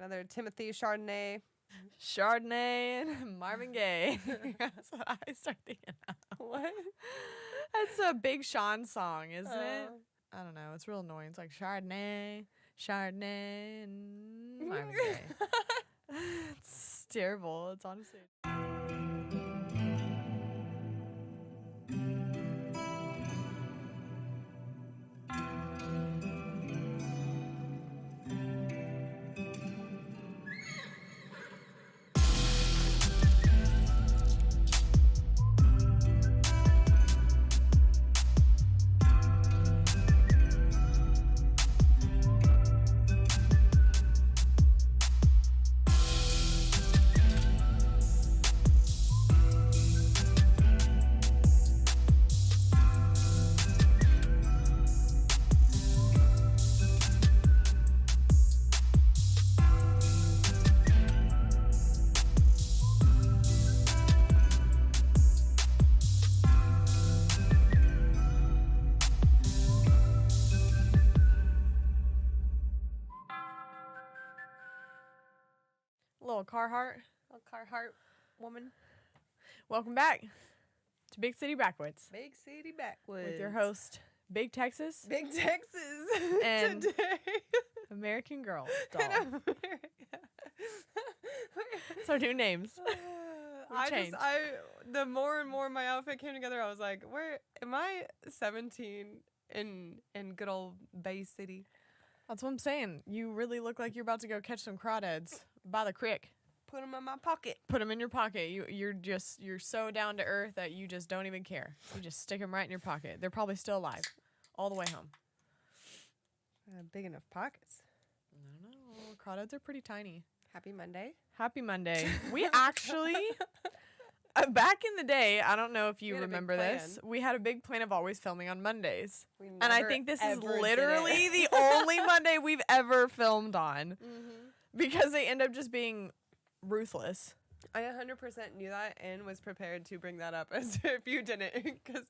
Another Timothy Chardonnay. Chardonnay and Marvin Gaye. That's what I start thinking of. What? That's a Big Sean song, isn't it? I don't know. It's real annoying. It's like Chardonnay, and Marvin Gaye. It's terrible. It's honestly. Little Carhartt. Little Carhartt woman. Welcome back to Big City Backwoods. Big City Backwoods. With your host, Big Texas. Big Texas. And today. American Girl doll. So new names. The more and more my outfit came together, I was like, where am I 17 in good old Bay City? That's what I'm saying. You really look like you're about to go catch some crawdads by the creek. Put them in my pocket. Put them in your pocket. You're so down to earth that you just don't even care. You just stick them right in your pocket. They're probably still alive all the way home. Big enough pockets. I don't know. Crawdads are pretty tiny. Happy Monday. Happy Monday. We actually, back in the day, I don't know if you remember this, we had a big plan of always filming on Mondays. And I think this is literally the only Monday we've ever filmed on. Because they end up just being ruthless. I 100% knew that and was prepared to bring that up as if you didn't. Because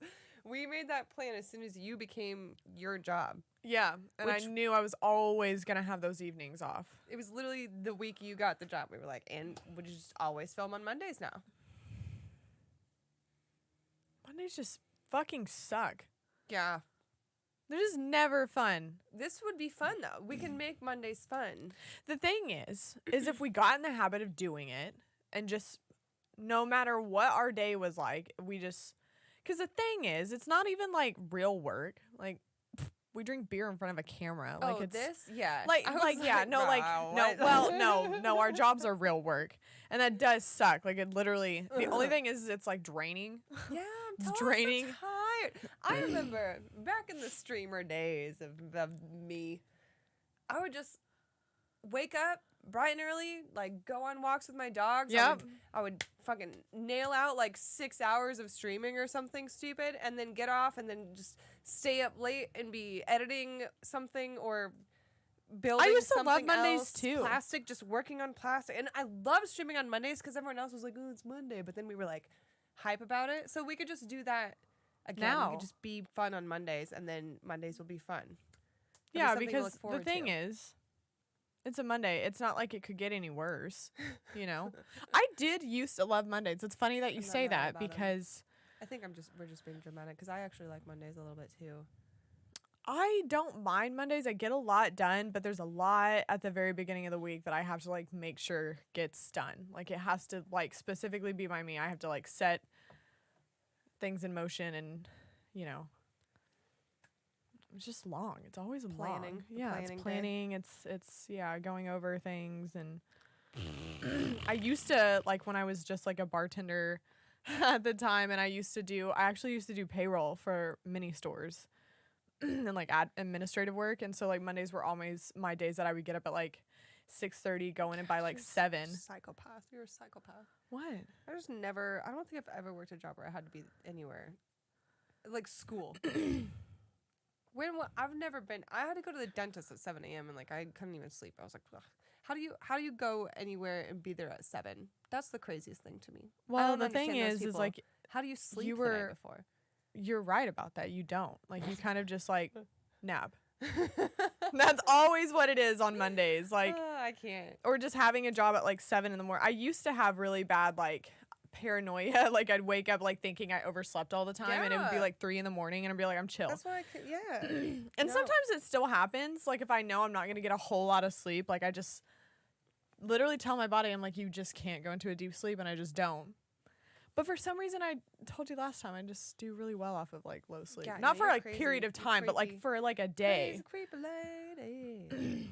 we made that plan as soon as you became your job. Yeah, and I knew I was always going to have those evenings off. It was literally the week you got the job. We were like, and would you just always film on Mondays now? Mondays just fucking suck. Yeah. They're just never fun. This would be fun, though. We can make Mondays fun. The thing is if we got in the habit of doing it and just no matter what our day was like, we just... Because the thing is, it's not even, like, real work. Like, we drink beer in front of a camera. Like, oh, it's, this? Yeah. No, our jobs are real work. And that does suck. Like, it literally... The only thing is it's, like, draining. Yeah, it's draining. So tired. I remember back in the streamer days of me, I would just wake up bright and early, like go on walks with my dogs. Yep. I would fucking nail out like 6 hours of streaming or something stupid and then get off and then just stay up late and be editing something or building I used to something love Mondays else, too. Plastic, just working on plastic. And I love streaming on Mondays because everyone else was like, oh, it's Monday. But then we were like hype about it. So we could just do that again. We could just be fun on Mondays and then Mondays will be fun. Yeah, because the thing is, it's a Monday. It's not like it could get any worse, you know? I did used to love Mondays. It's funny that you say that because... I think we're just being dramatic because I actually like Mondays a little bit too. I don't mind Mondays. I get a lot done, but there's a lot at the very beginning of the week that I have to like make sure gets done. Like it has to like specifically be by me. I have to like set things in motion and, you know, it's just long. It's always planning. Long. Yeah, it's planning. It's going over things and I used to like when I was just like a bartender at the time and I actually used to do payroll for mini stores and like administrative work, and so like Mondays were always my days that I would get up at like 6:30, go in and by like 7. Psychopath. You're a psychopath. What? I don't think I've ever worked a job where I had to be anywhere. Like school. I've never been. I had to go to the dentist at 7 a.m. and like I couldn't even sleep. I was like, ugh. How do you go anywhere and be there at 7? That's the craziest thing to me. Well, the thing is like, how do you sleep the night before? You're right about that. You don't. Like, you kind of just, like, nap. That's always what it is on Mondays. Like, I can't. Or just having a job at like 7 in the morning. I used to have really bad like paranoia. Like I'd wake up like thinking I overslept all the time, and it would be like 3 in the morning, and I'd be like, I'm chill. That's why I could, yeah. And sometimes it still happens. Like if I know I'm not gonna get a whole lot of sleep, like I just literally tell my body, I'm like, you just can't go into a deep sleep, and I just don't. But for some reason, I told you last time, I just do really well off of like low sleep. Not for like period of time, but like for like a day. Creepy lady.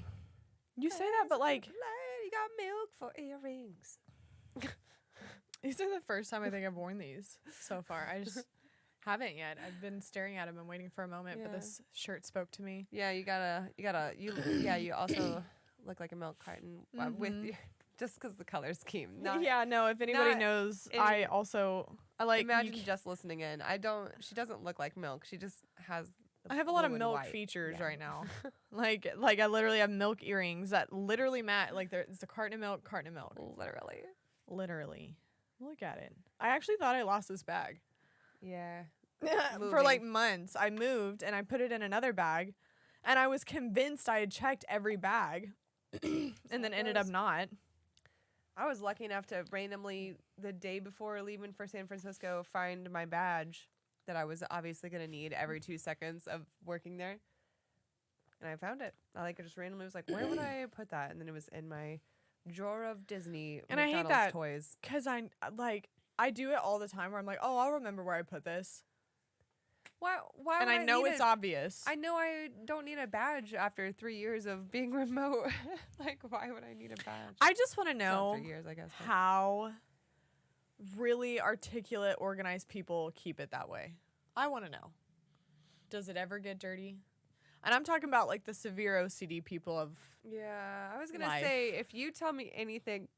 You say that, but like lady got milk for earrings. These are the first time I think I've worn these so far. I just haven't yet. I've been staring at them and waiting for a moment, but this shirt spoke to me. Yeah, you also look like a milk carton with your, just because the color scheme. If anybody knows, I like. Imagine just listening in. She doesn't look like milk. She just has. I have a lot of milk features right now. like I literally have milk earrings that literally match. Like it's a carton of milk. Literally. Look at it. I actually thought I lost this bag. Yeah. For like months. I moved and I put it in another bag, and I was convinced I had checked every bag and then ended up not. I was lucky enough to randomly, the day before leaving for San Francisco, find my badge that I was obviously going to need every 2 seconds of working there. And I found it. I just randomly was like, where would I put that? And then it was in my drawer of Disney and McDonald's I hate that toys. Because I do it all the time where I'm like, oh, I'll remember where I put this. Why and I know it's obvious. I know I don't need a badge after 3 years of being remote. Like, why would I need a badge? I just want to know 3 years, I guess, how really articulate, organized people keep it that way. I want to know. Does it ever get dirty? And I'm talking about like the severe OCD people of I was going to say, if you tell me anything,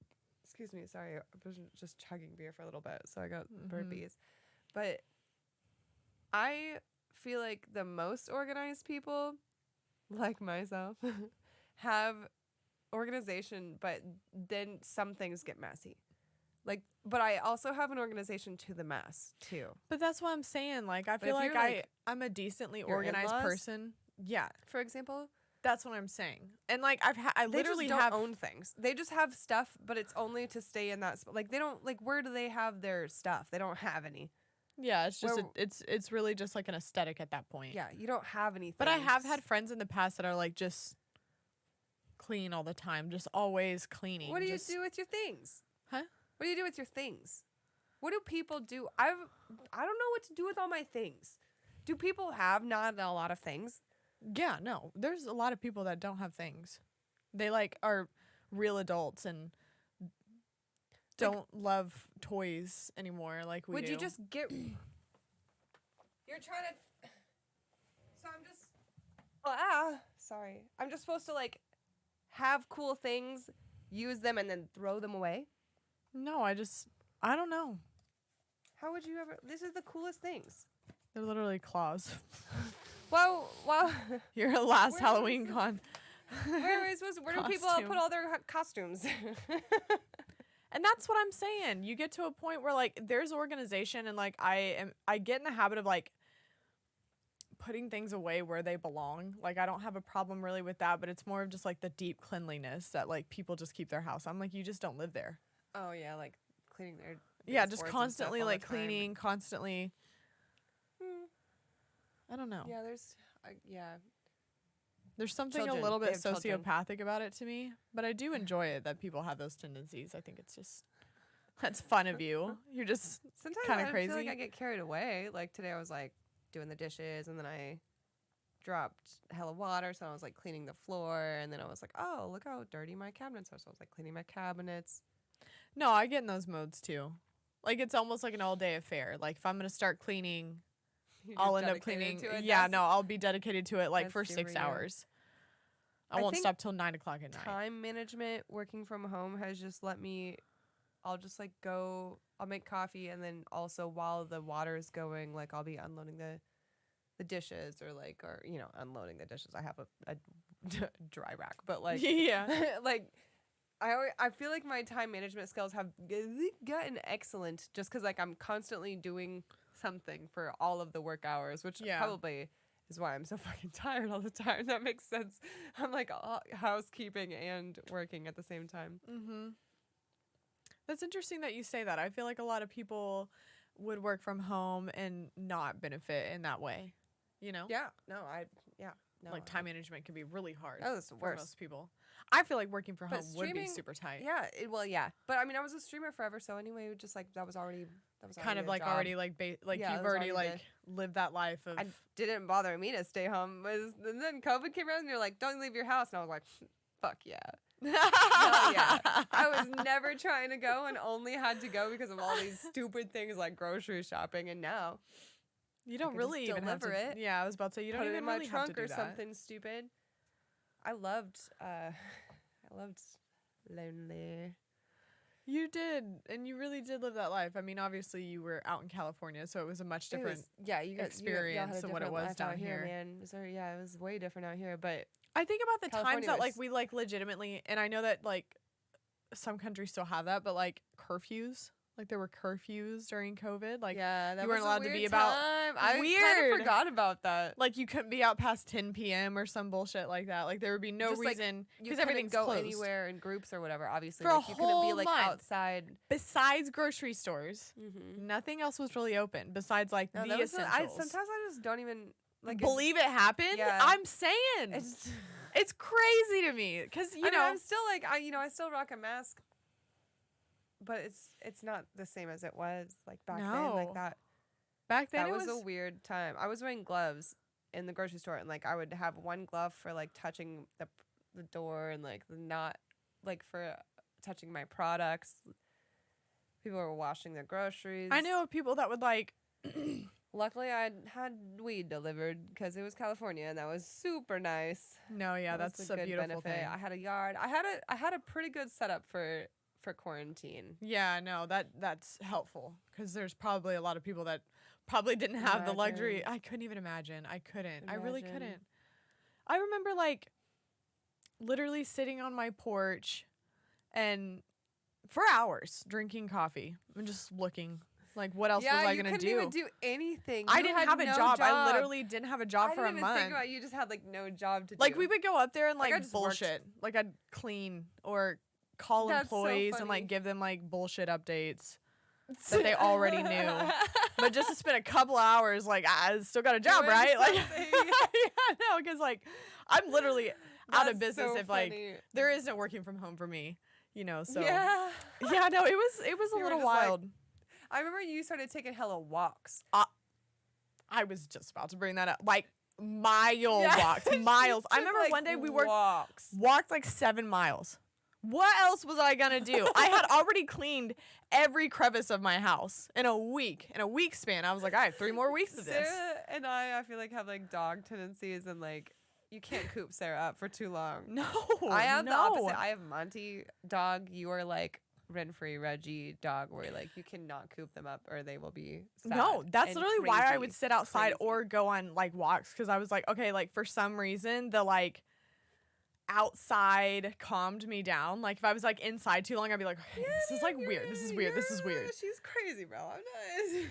excuse me, sorry, I was just chugging beer for a little bit, so I got burpees. But I feel like the most organized people, like myself, have organization, but then some things get messy. Like, but I also have an organization to the mess too. But that's what I'm saying. Like, I feel like I'm a decently organized person. Yeah. For example, that's what I'm saying. And like I literally don't own things. They just have stuff, but it's only to stay in that like they don't like where do they have their stuff? They don't have any. Yeah, it's just it's really just like an aesthetic at that point. Yeah, you don't have anything. But I have had friends in the past that are like just clean all the time, just always cleaning. What do you do with your things? Huh? What do you do with your things? What do people do? I don't know what to do with all my things. Do people have not a lot of things? Yeah, no. There's a lot of people that don't have things. They like are real adults and don't love toys anymore like we do. Would you just get You're trying to So I'm just sorry. I'm just supposed to like have cool things, use them and then throw them away? No, I don't know. How would you ever This is the coolest things. They're literally claws. Well, Your last Halloween con. Where do people all put all their costumes? And that's what I'm saying. You get to a point where like there's organization and like I get in the habit of like putting things away where they belong. Like I don't have a problem really with that, but it's more of just like the deep cleanliness that like people just keep their house. I'm like, you just don't live there. Oh yeah, like cleaning their just constantly like cleaning, constantly. I don't know. Yeah, there's something a little bit sociopathic about it to me, but I do enjoy it that people have those tendencies. I think it's just that's fun of you. You're just kind of crazy. I feel like I get carried away. Like today I was like doing the dishes and then I dropped hella water, so I was like cleaning the floor, and then I was like, oh, look how dirty my cabinets are. So I was like cleaning my cabinets. No, I get in those modes too. Like it's almost like an all-day affair. Like if I'm going to start cleaning, I'll end up cleaning. Yeah, no, I'll be dedicated to it like for 6 hours. I won't stop till 9 o'clock at night. Time management working from home has just let me, I'll just like go, I'll make coffee and then also while the water is going, like I'll be unloading the dishes or unloading the dishes. I have a dry rack, but like, yeah, like I feel like my time management skills have gotten excellent just because like I'm constantly doing something for all of the work hours, which probably is why I'm so fucking tired all the time. That makes sense. I'm like housekeeping and working at the same time. Mm-hmm. That's interesting that you say that. I feel like a lot of people would work from home and not benefit in that way. You know? Yeah. No. Like time management can be really hard. Oh, that's the for worst. most people. I feel like working from home would be streaming, super tight. Yeah. Yeah. But I mean, I was a streamer forever, so anyway, just like that was already kind of like job. already like you've already like lived that life of. I didn't bother me to stay home. And then COVID came around, and you're like, don't leave your house, and I was like, fuck yeah. Hell yeah. I was never trying to go and only had to go because of all these stupid things like grocery shopping, and now you don't really even have to. It. Yeah, I was about to say you don't even put it in my really trunk have to do or that. something stupid. I loved lonely. You did, and you really did live that life. I mean, obviously you were out in California, so it was a much different experience than what it was down here. Man. It was way different out here, but I think about the California times that like we like legitimately, and I know that like some countries still have that, but like curfews, like there were curfews during COVID, like that you weren't was allowed a to be weird about time. I weird. kind of forgot about that. Like you couldn't be out past 10 p.m. or some bullshit like that. Like there would be no Just, like, reason because everything's go closed. Anywhere in groups or whatever. Obviously, For like, a you couldn't be whole like month. outside. Besides grocery stores, nothing else was really open besides like the essentials. Sometimes I just don't even like believe it happened. Yeah. I'm saying it's crazy to me because you know I'm still like I still rock a mask, but it's not the same as it was like back then. Like that. Back then that it was a weird time. I was wearing gloves in the grocery store, and like I would have one glove for like touching the door and like not like for touching my products. People were washing their groceries. I know people that would like. Luckily, I had weed delivered because it was California, and that was super nice. No, yeah, that's a beautiful benefit. thing. I had a yard. I had a pretty good setup for quarantine. Yeah, no, that's helpful because there's probably a lot of people that probably didn't have the luxury. I couldn't even imagine. I couldn't. I really couldn't. I remember like literally sitting on my porch and for hours drinking coffee and just looking. Like, what else was I going to do? You couldn't even do anything. I didn't have a job. I literally didn't have a job for a month. I didn't even think about it. You just had, like, no job to do. Like, we would go up there and, like bullshit. Worked. Like, I'd clean or call employees and, like, give them, like, bullshit updates that they already knew. But just to spend a couple hours, like, I still got a job, right? Like, yeah, no, because, like, I'm literally out of business if, like, there is no working from home for me, you know, so. Yeah. Yeah, no, it was a little wild. Like, I remember you started taking hella walks. I was just about to bring that up. Like, walks. Miles. I remember one day we walked like 7 miles. What else was I going to do? I had already cleaned every crevice of my house in a week. In a week span. I was like, I have 3 more weeks of this. Sarah and I feel like have like dog tendencies and like you can't coop Sarah up for too long. No. I have the opposite. I have Monty dog. You are like Renfrey, Reggie dog, where like you cannot coop them up or they will be sad. No, that's literally why I would sit outside or go on like walks because I was like, okay, like for some reason the like outside calmed me down. Like if I was like inside too long, I'd be like, okay, this is like weird. This is weird. This is weird. She's crazy, bro. I'm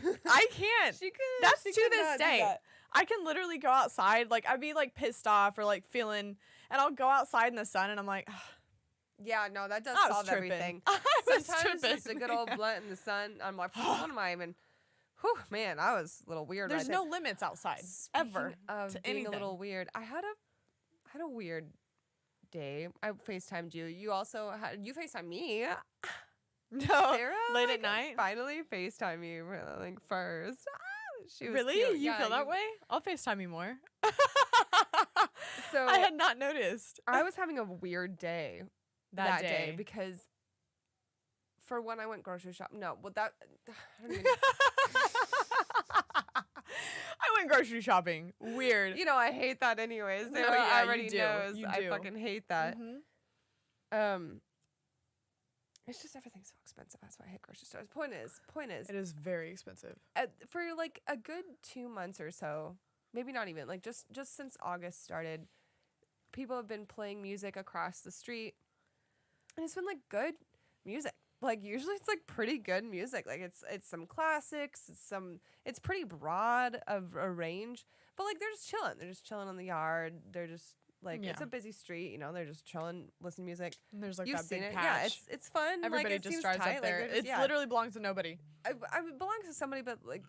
not. I can't. That's she to this day. I can literally go outside. Like I'd be like pissed off or like feeling, and I'll go outside in the sun and I'm like. Yeah, no, that does solve everything. Sometimes just a good old blunt in the sun. I'm like, what am I even? Whew, man, I was a little weird. There's no limits outside ever of to being anything. A little weird. I had a weird day. I FaceTimed you. You also you FaceTimed me. No, Sarah, late at night. Finally FaceTime you like first. She was really? Cute. You feel that way? I'll FaceTime you more. So I had not noticed. I was having a weird day. That day because for when I went grocery shopping, I don't even I went grocery shopping. Weird. You know, I hate that anyways. Sarah already knows. I fucking hate that. It's just everything's so expensive. That's why I hate grocery stores. Point is, it is very expensive. For like a good 2 months or so, maybe not even, like just since August started, people have been playing music across the street. And it's been like good music. Like usually it's like pretty good music. Like it's some classics, it's pretty broad of a range. But like they're just chilling. They're just chilling on the yard. They're just like it's a busy street, you know. They're just chilling, listening to music. And there's like You've that seen big it. patch. Yeah, it's fun. Everybody like, it just seems drives tight. up there. Like, It literally belongs to nobody. It belongs to somebody, but like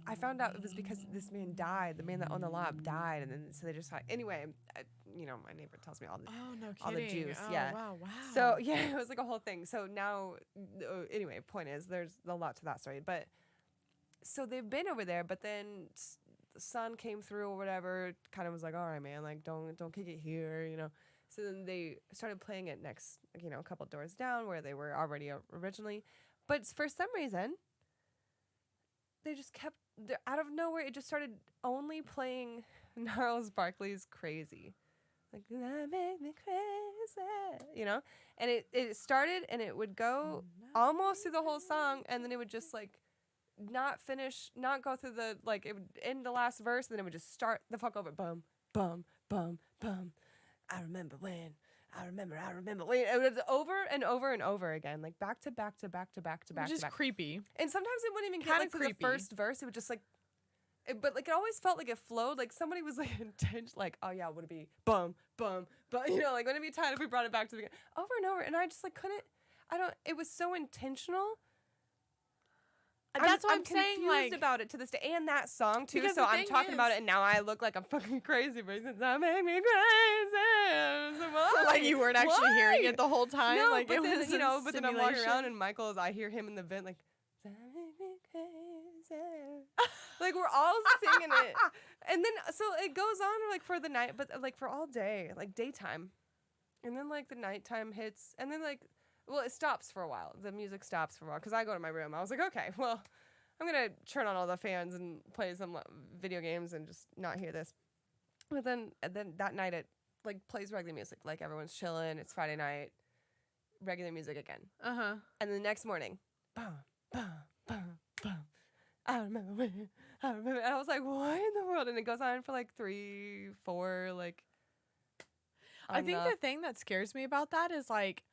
I found out it was because this man died. The man that owned the lot died, and then so they just anyway. You know, my neighbor tells me all the all the juice. Oh, yeah. Wow. So yeah, it was like a whole thing. So now, anyway, point is, there's a lot to that story. But so they've been over there, but then the sun came through or whatever. Kind of was like, all right, man, like don't kick it here, you know. So then they started playing it next, you know, a couple doors down where they were already originally. But for some reason, they just kept out of nowhere. It just started only playing Gnarls Barkley's "Crazy," like that make me crazy, you know. And it started and it would go almost through the whole song, and then it would just like not go through the like it would end the last verse, and then it would just start the fuck over, bum bum bum bum. I remember when. Wait, it was over and over and over again, like back to back to back to back to back. Which is creepy. And sometimes it wouldn't even get Kinda like to the first verse. It would just like, but like it always felt like it flowed. Like somebody was like intention, like, oh yeah, would it be bum bum bum? You know, like wouldn't it be tight if we brought it back to the beginning over and over? And I just like couldn't. It was so intentional. That's what I'm saying. Confused Like about it to this day, and that song too. Because So the I'm thing talking about is- it, and now I look like a fucking crazy person. That made me crazy. So like you weren't actually hearing Why? it the whole time. No, like but it then was you know, but then I'm walking simulation. around, and I hear him in the vent like. That make me crazy. Like we're all singing it, and then so it goes on like for the night, but like for all day, like daytime, and then like the nighttime hits, and then like. Well, it stops for a while. The music stops for a while because I go to my room. I was like, okay, well, I'm going to turn on all the fans and play some video games and just not hear this. But then that night it like plays regular music. Like everyone's chilling. It's Friday night. Regular music again. Uh-huh. And the next morning, boom, boom, boom, boom. I remember when. And I was like, what in the world? And it goes on for like 3, 4, like. I think the thing that scares me about that is like,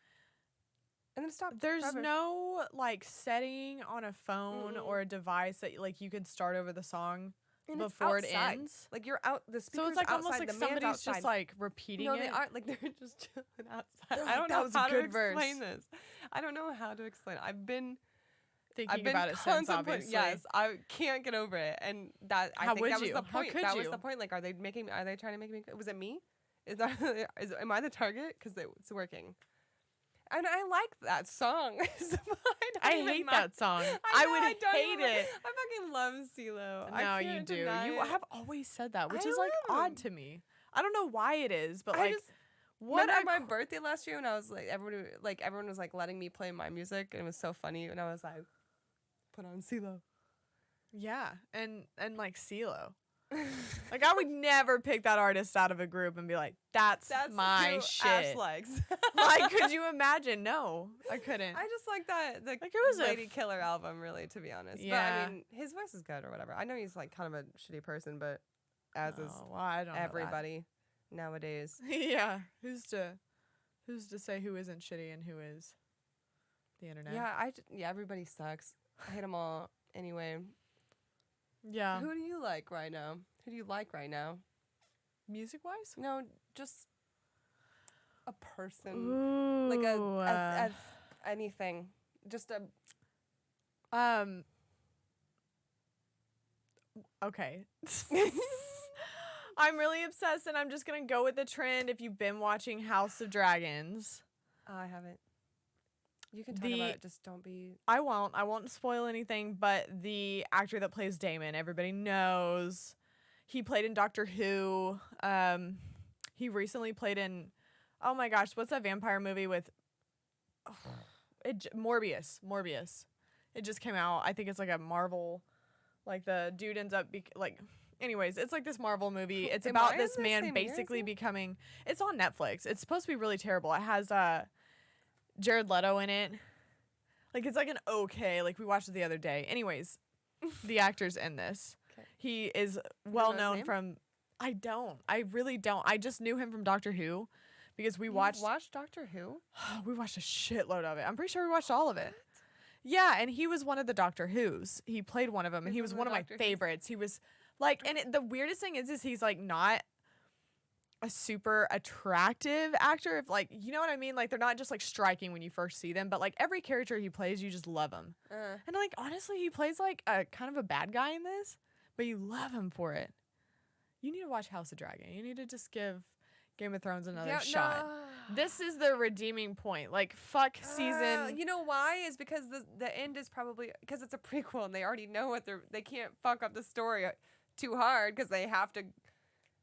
and then it stopped. there's forever. no like setting on a phone or a device that like you can start over the song And it's before it outside. ends. Like you're out. The speakers So it's like outside, almost like the man's somebody's outside. just like repeating No, it. they aren't. Like they're just chilling outside. They're I don't like, "That know was a how to good verse." explain this. I don't know how to explain it. I've been Thinking about it since, obviously. Yes, I can't get over it, and that I How think would that was you? the How point. could That was you? the point. Like, are they trying to make me? Was it me? Am I the target? Because it's working. And I like that song. So I hate that song. I would hate it. I fucking love CeeLo. No, you do. You I have always said that, which I is like love odd him. to me. I don't know why it is, but I like, just what remember a my birthday last year when I was like everyone was like letting me play my music and it was so funny and I was like, put on CeeLo. yeah, and like CeeLo. Like I would never pick that artist out of a group and be like, that's my who shit. Ash likes. Like, could you imagine? No, I couldn't. I just like that the Like, it was a Lady Killer album, really, to be honest. Yeah. But I mean, his voice is good or whatever. I know he's like kind of a shitty person, but as is Oh, well, I don't know that. everybody nowadays. Yeah, who's to say who isn't shitty and who is? The internet. Yeah, everybody sucks. I hate them all. Anyway, Yeah. who do you like right now? Who do you like right now? Music wise? No, just a person, Ooh, like a anything, just a. Okay. I'm really obsessed and I'm just going to go with the trend if you've been watching House of Dragons. Oh, I haven't. You can talk about it. Just don't be. I won't spoil anything, but the actor that plays Daemon, everybody knows. He played in Doctor Who. He recently played in, oh my gosh, what's that vampire movie with Morbius. It just came out. I think it's like a Marvel, like the dude ends up anyways, it's like this Marvel movie. It's Am about I this in the man same basically year as you? becoming, it's on Netflix. It's supposed to be really terrible. It has Jared Leto in it. Like it's like an okay, like we watched it the other day. Anyways, the actor's in this. Okay. He is know well his known name? from, I really don't. I just knew him from Doctor Who because we You've watched Doctor Who. we watched a shitload of it. I'm pretty sure we watched all of it. Yeah, and he was one of the Doctor Who's. He played one of them, and he Who's was one one of of the my Doctor Who's? favorites. He was Like, and the weirdest thing is he's like not a super attractive actor. If like, you know what I mean? Like, they're not just like striking when you first see them, but like every character he plays, you just love him. And like, honestly, he plays like a kind of a bad guy in this, but you love him for it. You need to watch House of Dragon. You need to just give Game of Thrones another shot. No. This is the redeeming point. Like, fuck season. You know why? Is because the end is probably because it's a prequel and they already know what they can't fuck up the story too hard because they have to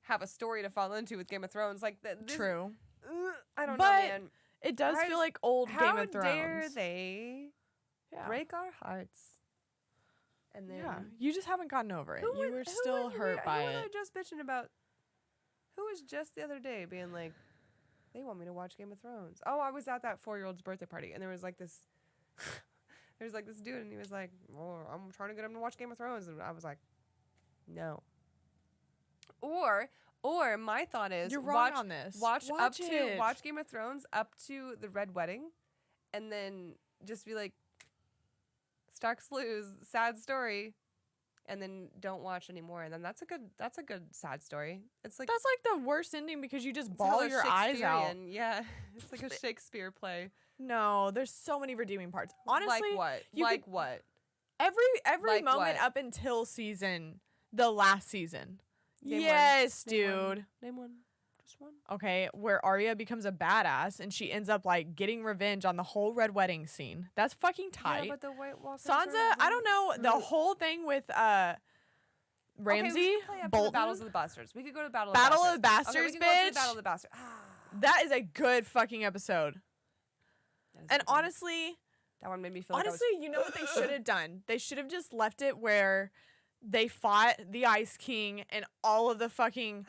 have a story to fall into with Game of Thrones. Like True. I don't know, man. It does feel like old Game of Thrones. How dare they break our hearts? And then you just haven't gotten over it. You were still hurt by it. Who was I just bitching about? Who was just the other day being like, they want me to watch Game of Thrones. Oh, I was at that 4-year-old's birthday party, and there was like this dude, and he was like, "Oh, I'm trying to get him to watch Game of Thrones," and I was like, "No." Or my thought is, you're wrong on this. Watch Game of Thrones up to the Red Wedding, and then just be like, Stark slews, sad story. And then don't watch anymore, and then that's a good sad story. It's like that's like the worst ending because you just bawl your eyes out. Yeah, it's like a Shakespeare play. No, there's so many redeeming parts. Honestly, like what? Every moment up until the last season. Yes, dude. Name one. Just one. Okay, where Arya becomes a badass and she ends up like getting revenge on the whole Red Wedding scene. That's fucking tight. Yeah, but the White Walkers Sansa, I don't know, the whole thing with Ramsay, Bolton. Battles of the Bastards. We could go to Battle of the Bastards, bitch. Battle of the Bastards. That is a good fucking episode. And honestly, that one made me feel honestly, you know what they should have done? They should have just left it where they fought the Ice King and all of the fucking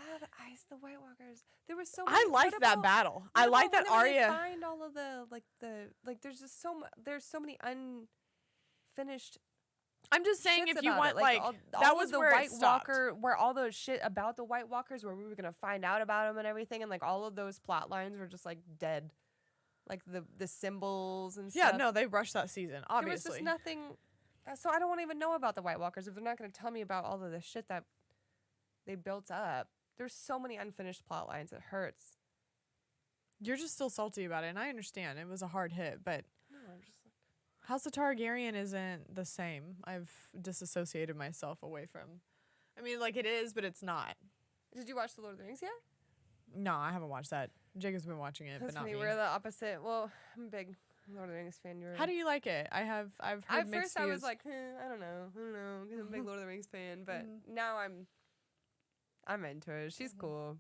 the White Walkers. There was so many. I liked that battle. I like that Arya. Find all of the there's just there's so many unfinished. I'm just saying if you want like that was the where White it stopped. Walker, where all those shit about the White Walkers, where we were gonna find out about them and everything, and like all of those plot lines were just like dead, like the symbols and stuff. Yeah, no, they rushed that season. Obviously, there was just nothing. So I don't want to even know about the White Walkers if they're not gonna tell me about all of the shit that they built up. There's so many unfinished plot lines. It hurts. You're just still salty about it, and I understand. It was a hard hit, but no, I'm just like, House of Targaryen isn't the same. I've disassociated myself away from. I mean, like it is, but it's not. Did you watch The Lord of the Rings yet? No, I haven't watched that. Jacob's been watching it, but not me. We're the opposite. Well, I'm a big Lord of the Rings fan. How do you like it? I've heard at mixed first views. I was like, I don't know, because I'm a big Lord of the Rings fan. But now I'm into it. She's cool.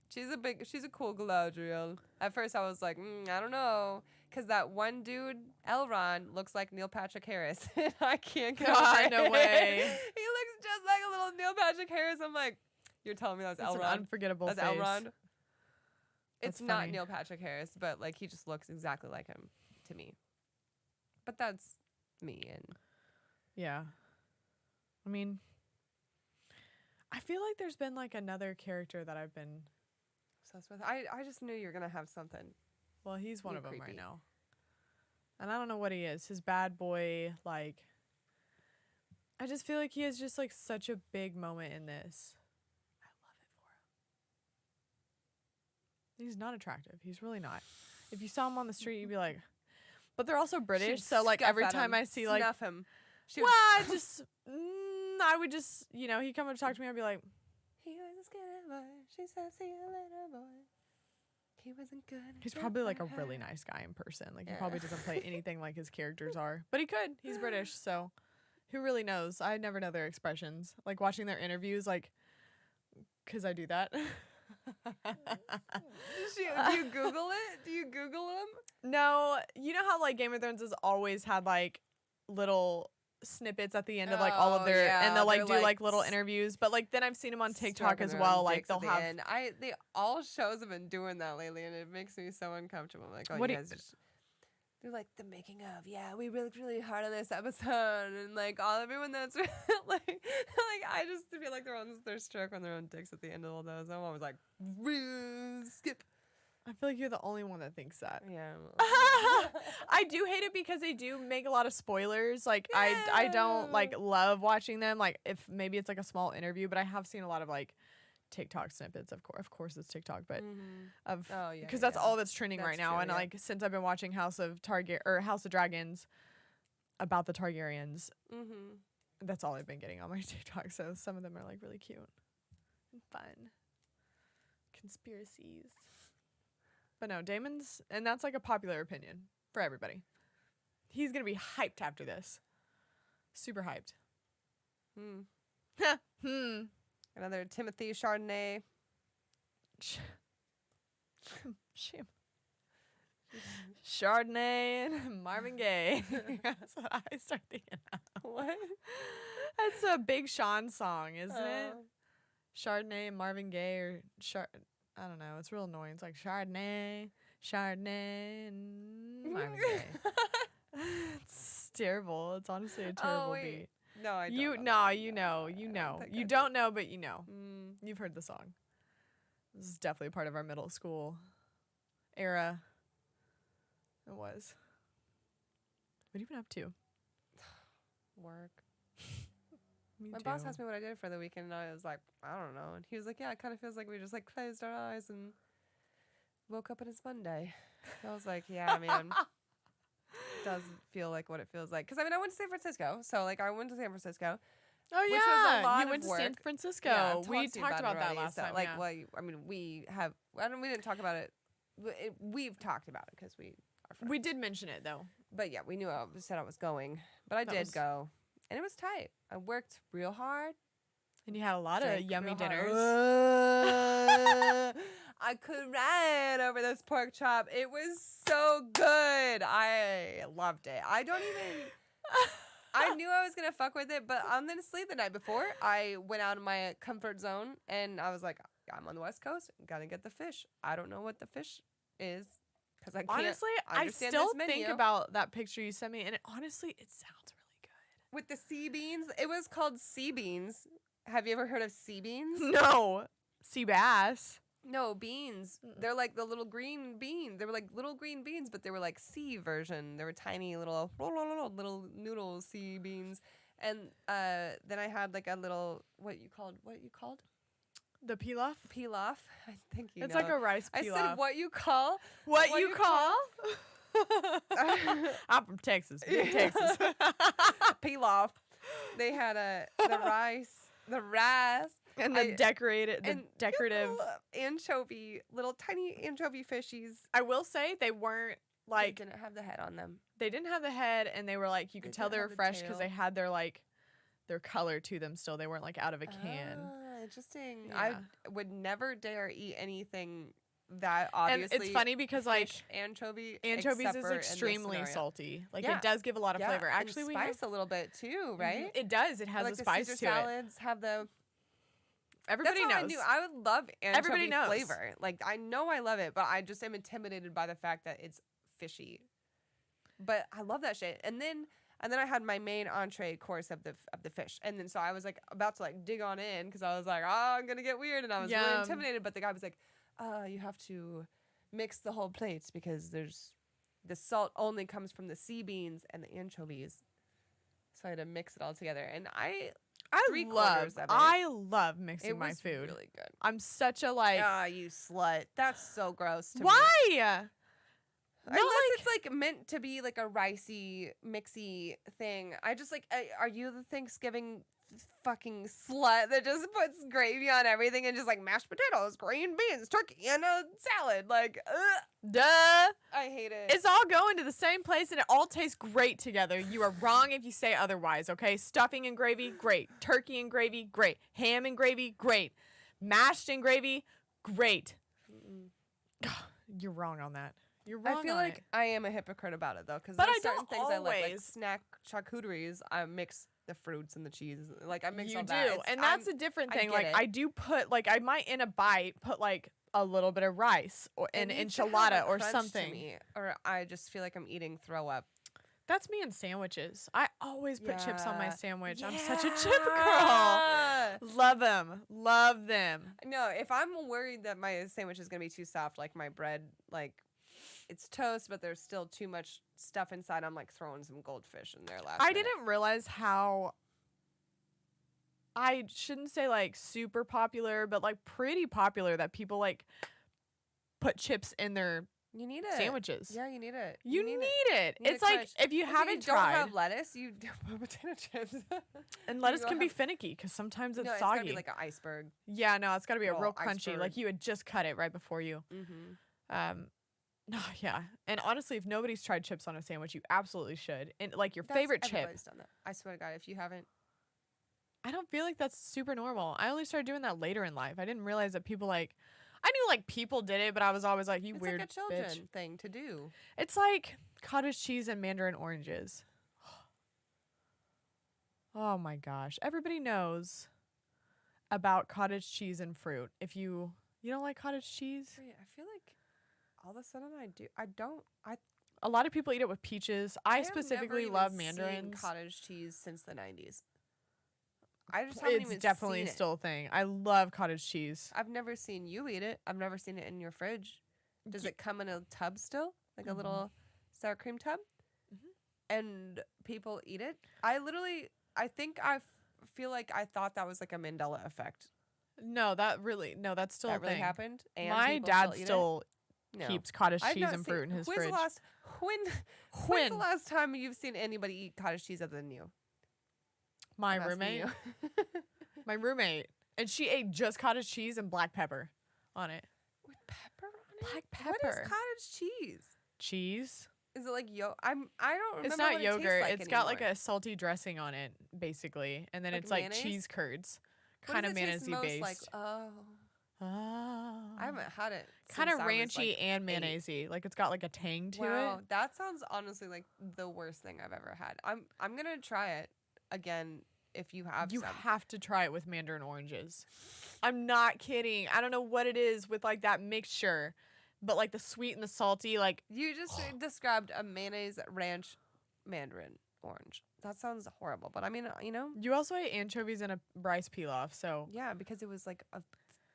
She's a cool Galadriel. At first I was like, I don't know, because that one dude, Elrond, looks like Neil Patrick Harris. I can't get over it. No way. He looks just like a little Neil Patrick Harris. I'm like, you're telling me that's Elrond? An unforgettable that's face. Elrond. It's not funny. Neil Patrick Harris, but like he just looks exactly like him to me. But that's me, and yeah. I mean, I feel like there's been like another character that I've been obsessed with. I just knew you were gonna have something. Well, he's one of them right now. And I don't know what he is. His bad boy, like I just feel like he has just like such a big moment in this. I love it for him. He's not attractive. He's really not. If you saw him on the street, you'd be like, but they're also British, so like every time I see like snuff him. Well, I would just, he'd come up to talk to me, I'd be like, he was a skinny boy. She said, see a little boy. He wasn't good. He's probably like a really nice guy in person. Like he probably doesn't play anything like his characters are, but he could. He's British, so who really knows? I never know their expressions. Like watching their interviews, like, because I do that. Do you Google it? Do you Google them? No. You know how like Game of Thrones has always had like little snippets at the end of like all of their and they'll like do like little interviews, but like then I've seen them on TikTok as well. Like they'll have all shows have been doing that lately, and it makes me so uncomfortable. I'm like, oh, you guys just. They're like the making of. Yeah, we worked really hard on this episode, and like everyone that's like I just feel like they're on their stroke on their own dicks at the end of all those. I'm always like, skip. I feel like you're the only one that thinks that. Yeah. I do hate it because they do make a lot of spoilers. Like I don't like love watching them. Like if maybe it's like a small interview, but I have seen a lot of like TikTok snippets. Of course it's TikTok, but because that's all that's trending right now. And like since I've been watching House of Dragons about the Targaryens, that's all I've been getting on my TikTok. So some of them are like really cute and fun conspiracies. But no, Damon's, and that's like a popular opinion for everybody. He's going to be hyped after this. Super hyped. Another Timothee Chardonnay. Chardonnay and Marvin Gaye. That's what I start thinking of. What? That's a Big Sean song, isn't it? Chardonnay and Marvin Gaye or I don't know. It's real annoying. It's like Chardonnay, and Marvin Gaye. It's terrible. It's honestly a terrible beat. No, I don't. You know. You don't know, but you know. You've heard the song. This is definitely part of our middle school era. It was. What have you been up to? Work. My boss asked me what I did for the weekend, and I was like, I don't know. And he was like, yeah, it kind of feels like we just like closed our eyes and woke up and it's Monday. I was like, yeah, man. Does feel like what it feels like. Because, I mean, I went to San Francisco. So, like, I went to San Francisco. Oh, yeah. Which was a lot you went of to San work. Francisco. Yeah, we talked about that last time. Like, well, I mean, we didn't talk about it. We've talked about it because we are friends. We did mention it, though. But, yeah, we knew I said I was going. But I did go. And it was tight. I worked real hard. And you had a lot of yummy dinners. I could ride over this pork chop. It was so good. I loved it. I knew I was going to fuck with it, but I'm going to sleep the night before. I went out of my comfort zone, and I was like, I'm on the West Coast. Got to get the fish. I don't know what the fish is because I can't honestly, I still think about that picture you sent me, and it sounds really good. With the sea beans. It was called sea beans. Have you ever heard of sea beans? No. Sea bass. No, beans. They're like the little green beans. They were like little green beans, but they were like sea version. They were tiny little noodle sea beans. And then I had like a little what you called? The pilaf? Pilaf. I think you it's know. Like a rice pilaf. I said what you call? What you call? I'm from Texas. Big Texas. Pilaf. They had the rice. And the decorative little tiny anchovy fishies. I will say they weren't like they didn't have the head on them. They didn't have the head, and they were like you could tell they were fresh because they had their color to them still. They weren't like out of a can. Interesting. Yeah. I would never dare eat anything that obviously. And it's funny because like anchovies is extremely salty. Like it does give a lot of flavor. Actually, we spice a little bit too, right? It does. It has like a spice Caesar to salads have the. Everybody That's knows. I knew. I would love anchovy knows. flavor. Like I know I love it, but I just am intimidated by the fact that it's fishy. But I love that shit. And then I had my main entree course of the fish. And then so I was like about to like dig on in because I was like, oh, I'm gonna get weird, and I was really intimidated. But the guy was like, you have to mix the whole plate because the salt only comes from the sea beans and the anchovies. So I had to mix it all together, and I love mixing my food. It was really good. I'm such a like. Ah, you slut. That's so gross to me. Why? Unless it's like meant to be like a ricey, mixy thing. I just like. Are you the Thanksgiving fucking slut that just puts gravy on everything and just like mashed potatoes, green beans, turkey, and a salad? Like, duh. I hate it. It's all going to the same place and it all tastes great together. You are wrong if you say otherwise, okay? Stuffing and gravy, great. Turkey and gravy, great. Ham and gravy, great. Mashed and gravy, great. You're wrong on that. You're wrong. I feel like I am a hypocrite about it though, because there's certain things I like snack charcuteries. I mix the fruits and the cheese. Like I mix all that. And that's a different thing. Like I do put like I might in a bite put like a little bit of rice or an enchilada or something. Or I just feel like I'm eating throw up. That's me in sandwiches. I always put chips on my sandwich. I'm such a chip girl. Love them. Love them. No, if I'm worried that my sandwich is going to be too soft, like my bread, like it's toast, but there's still too much stuff inside, I'm like throwing some goldfish in there I didn't realize how, I shouldn't say like super popular, but like pretty popular that people like put chips in their sandwiches. Yeah, you need it. You need it. It's like if you haven't tried. If you don't have lettuce, you put potato chips. And lettuce can be finicky because sometimes it's soggy. It's gotta be like an iceberg. Yeah, no, it's got to be a real crunchy. Iceberg. Like you had just cut it right before you. No, yeah. And honestly, if nobody's tried chips on a sandwich, you absolutely should. And like your favorite chip. Everybody's done that. I swear to God, if you haven't. I don't feel like that's super normal. I only started doing that later in life. I didn't realize that people like, I knew like people did it, but I was always like, you weird bitch. It's like a children thing to do. It's like cottage cheese and mandarin oranges. Oh my gosh. Everybody knows about cottage cheese and fruit. If you don't like cottage cheese? I feel like all of a sudden I do. A lot of people eat it with peaches. I specifically love mandarins. Cottage cheese since the 90s. I just haven't even seen it. It's definitely still a thing. I love cottage cheese. I've never seen you eat it. I've never seen it in your fridge. Does it come in a tub still? Like a little sour cream tub? And people eat it? I think I feel like I thought that was like a Mandela effect. No, that's still a thing. That really happened? And my dad still keeps cottage cheese and fruit in his fridge. When's the last time you've seen anybody eat cottage cheese other than you? My roommate. My roommate. And she ate just cottage cheese and black pepper on it. With pepper on it? Black pepper. What is cottage cheese? Cheese. Is it like I don't remember. It's not what yogurt. It's got like a salty dressing on it, basically. And then like it's mayonnaise? like cheese curds. Kind of mayonnaise-y based. Like, I haven't had it. Kind of ranchy and mayonnaise-y. Like it's got like a tang to it. Wow, that sounds honestly like the worst thing I've ever had. I'm gonna try it again if you have. You have to try it with mandarin oranges. I'm not kidding. I don't know what it is with like that mixture, but like the sweet and the salty, like you just described a mayonnaise ranch mandarin orange. That sounds horrible, but I mean, You also ate anchovies in a rice pilaf, so yeah, because it was like a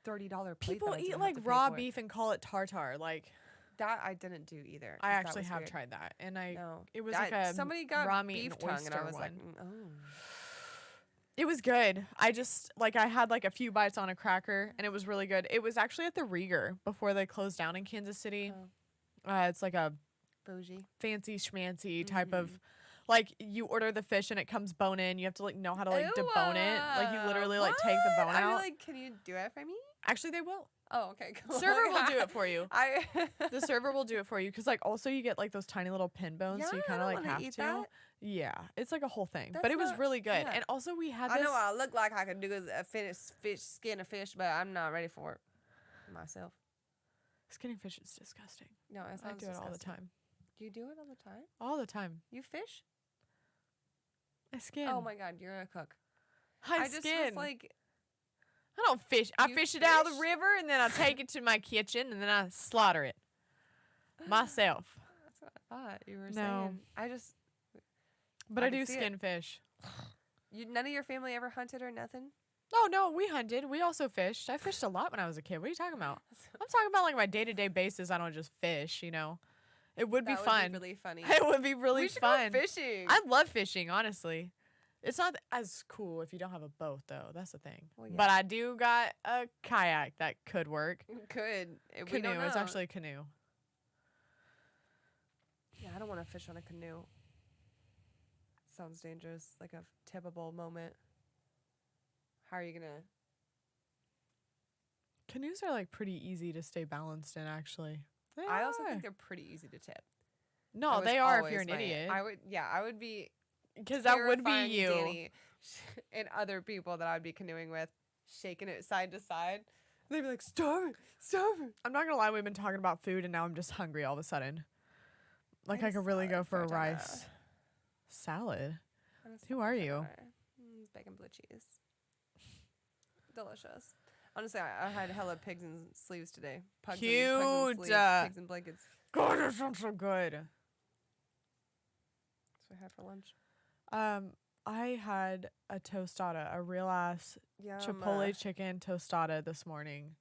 $30 plate. People eat like raw beef and call it tartare, like that. I didn't do either. I actually have tried that, and it was like a somebody got raw beef meat tongue, and I was one. like, It was good. I just I had like a few bites on a cracker, and it was really good. It was actually at the Rieger before they closed down in Kansas City. It's like a bougie, fancy schmancy type of. Like, you order the fish and it comes bone in. You have to, like, know how to, like, debone it. Like, you literally, like, take the bone out. I'm like, can you do it for me? Actually, they will. Oh, okay, cool. Server will do it for you. The server will do it for you. Because, like, also you get, like, those tiny little pin bones. So you kind of, like, have to. That. Yeah. It's, like, a whole thing. But it was really good. Yeah. And also we had this. I know I look like I could do a skin a fish, but I'm not ready for it myself. Skinning fish is disgusting. No, it sounds I do it all the time. You do it all the time? All the time. You fish? I skin. Oh my God, you're a cook. I just skin. was like, I don't fish. I fish it out of the river and then I take it to my kitchen and then I slaughter it myself. That's what I thought you were saying. But I do skin fish. None of your family ever hunted or nothing? Oh no, we hunted. We also fished. I fished a lot when I was a kid. What are you talking about? I'm talking about like my day-to-day basis. I don't just fish, It would be fun. That would be really funny. It would be really we should fun. Go fishing. I love fishing, honestly. It's not as cool if you don't have a boat, though. That's the thing. Well, yeah. But I do got a kayak that could work. Could. Canoe. It's actually a canoe. Yeah, I don't want to fish on a canoe. Sounds dangerous. Like a tippable moment. How are you gonna? Canoes are like pretty easy to stay balanced in, actually. I also think they're pretty easy to tip. No, they are if you're an idiot. I would be. Because that would be you. Danny and other people that I would be canoeing with, shaking it side to side. They'd be like, starving. I'm not going to lie, we've been talking about food and now I'm just hungry all of a sudden. Like I could really go for a rice. Salad? Who are you? Bacon blue cheese. Delicious. Honestly, I had hella pigs in sleeves today. Pugs Cute. And sleeves, pigs in blankets. God, that sounds so good. That's what I had for lunch. I had a tostada, a real ass Chipotle chicken tostada this morning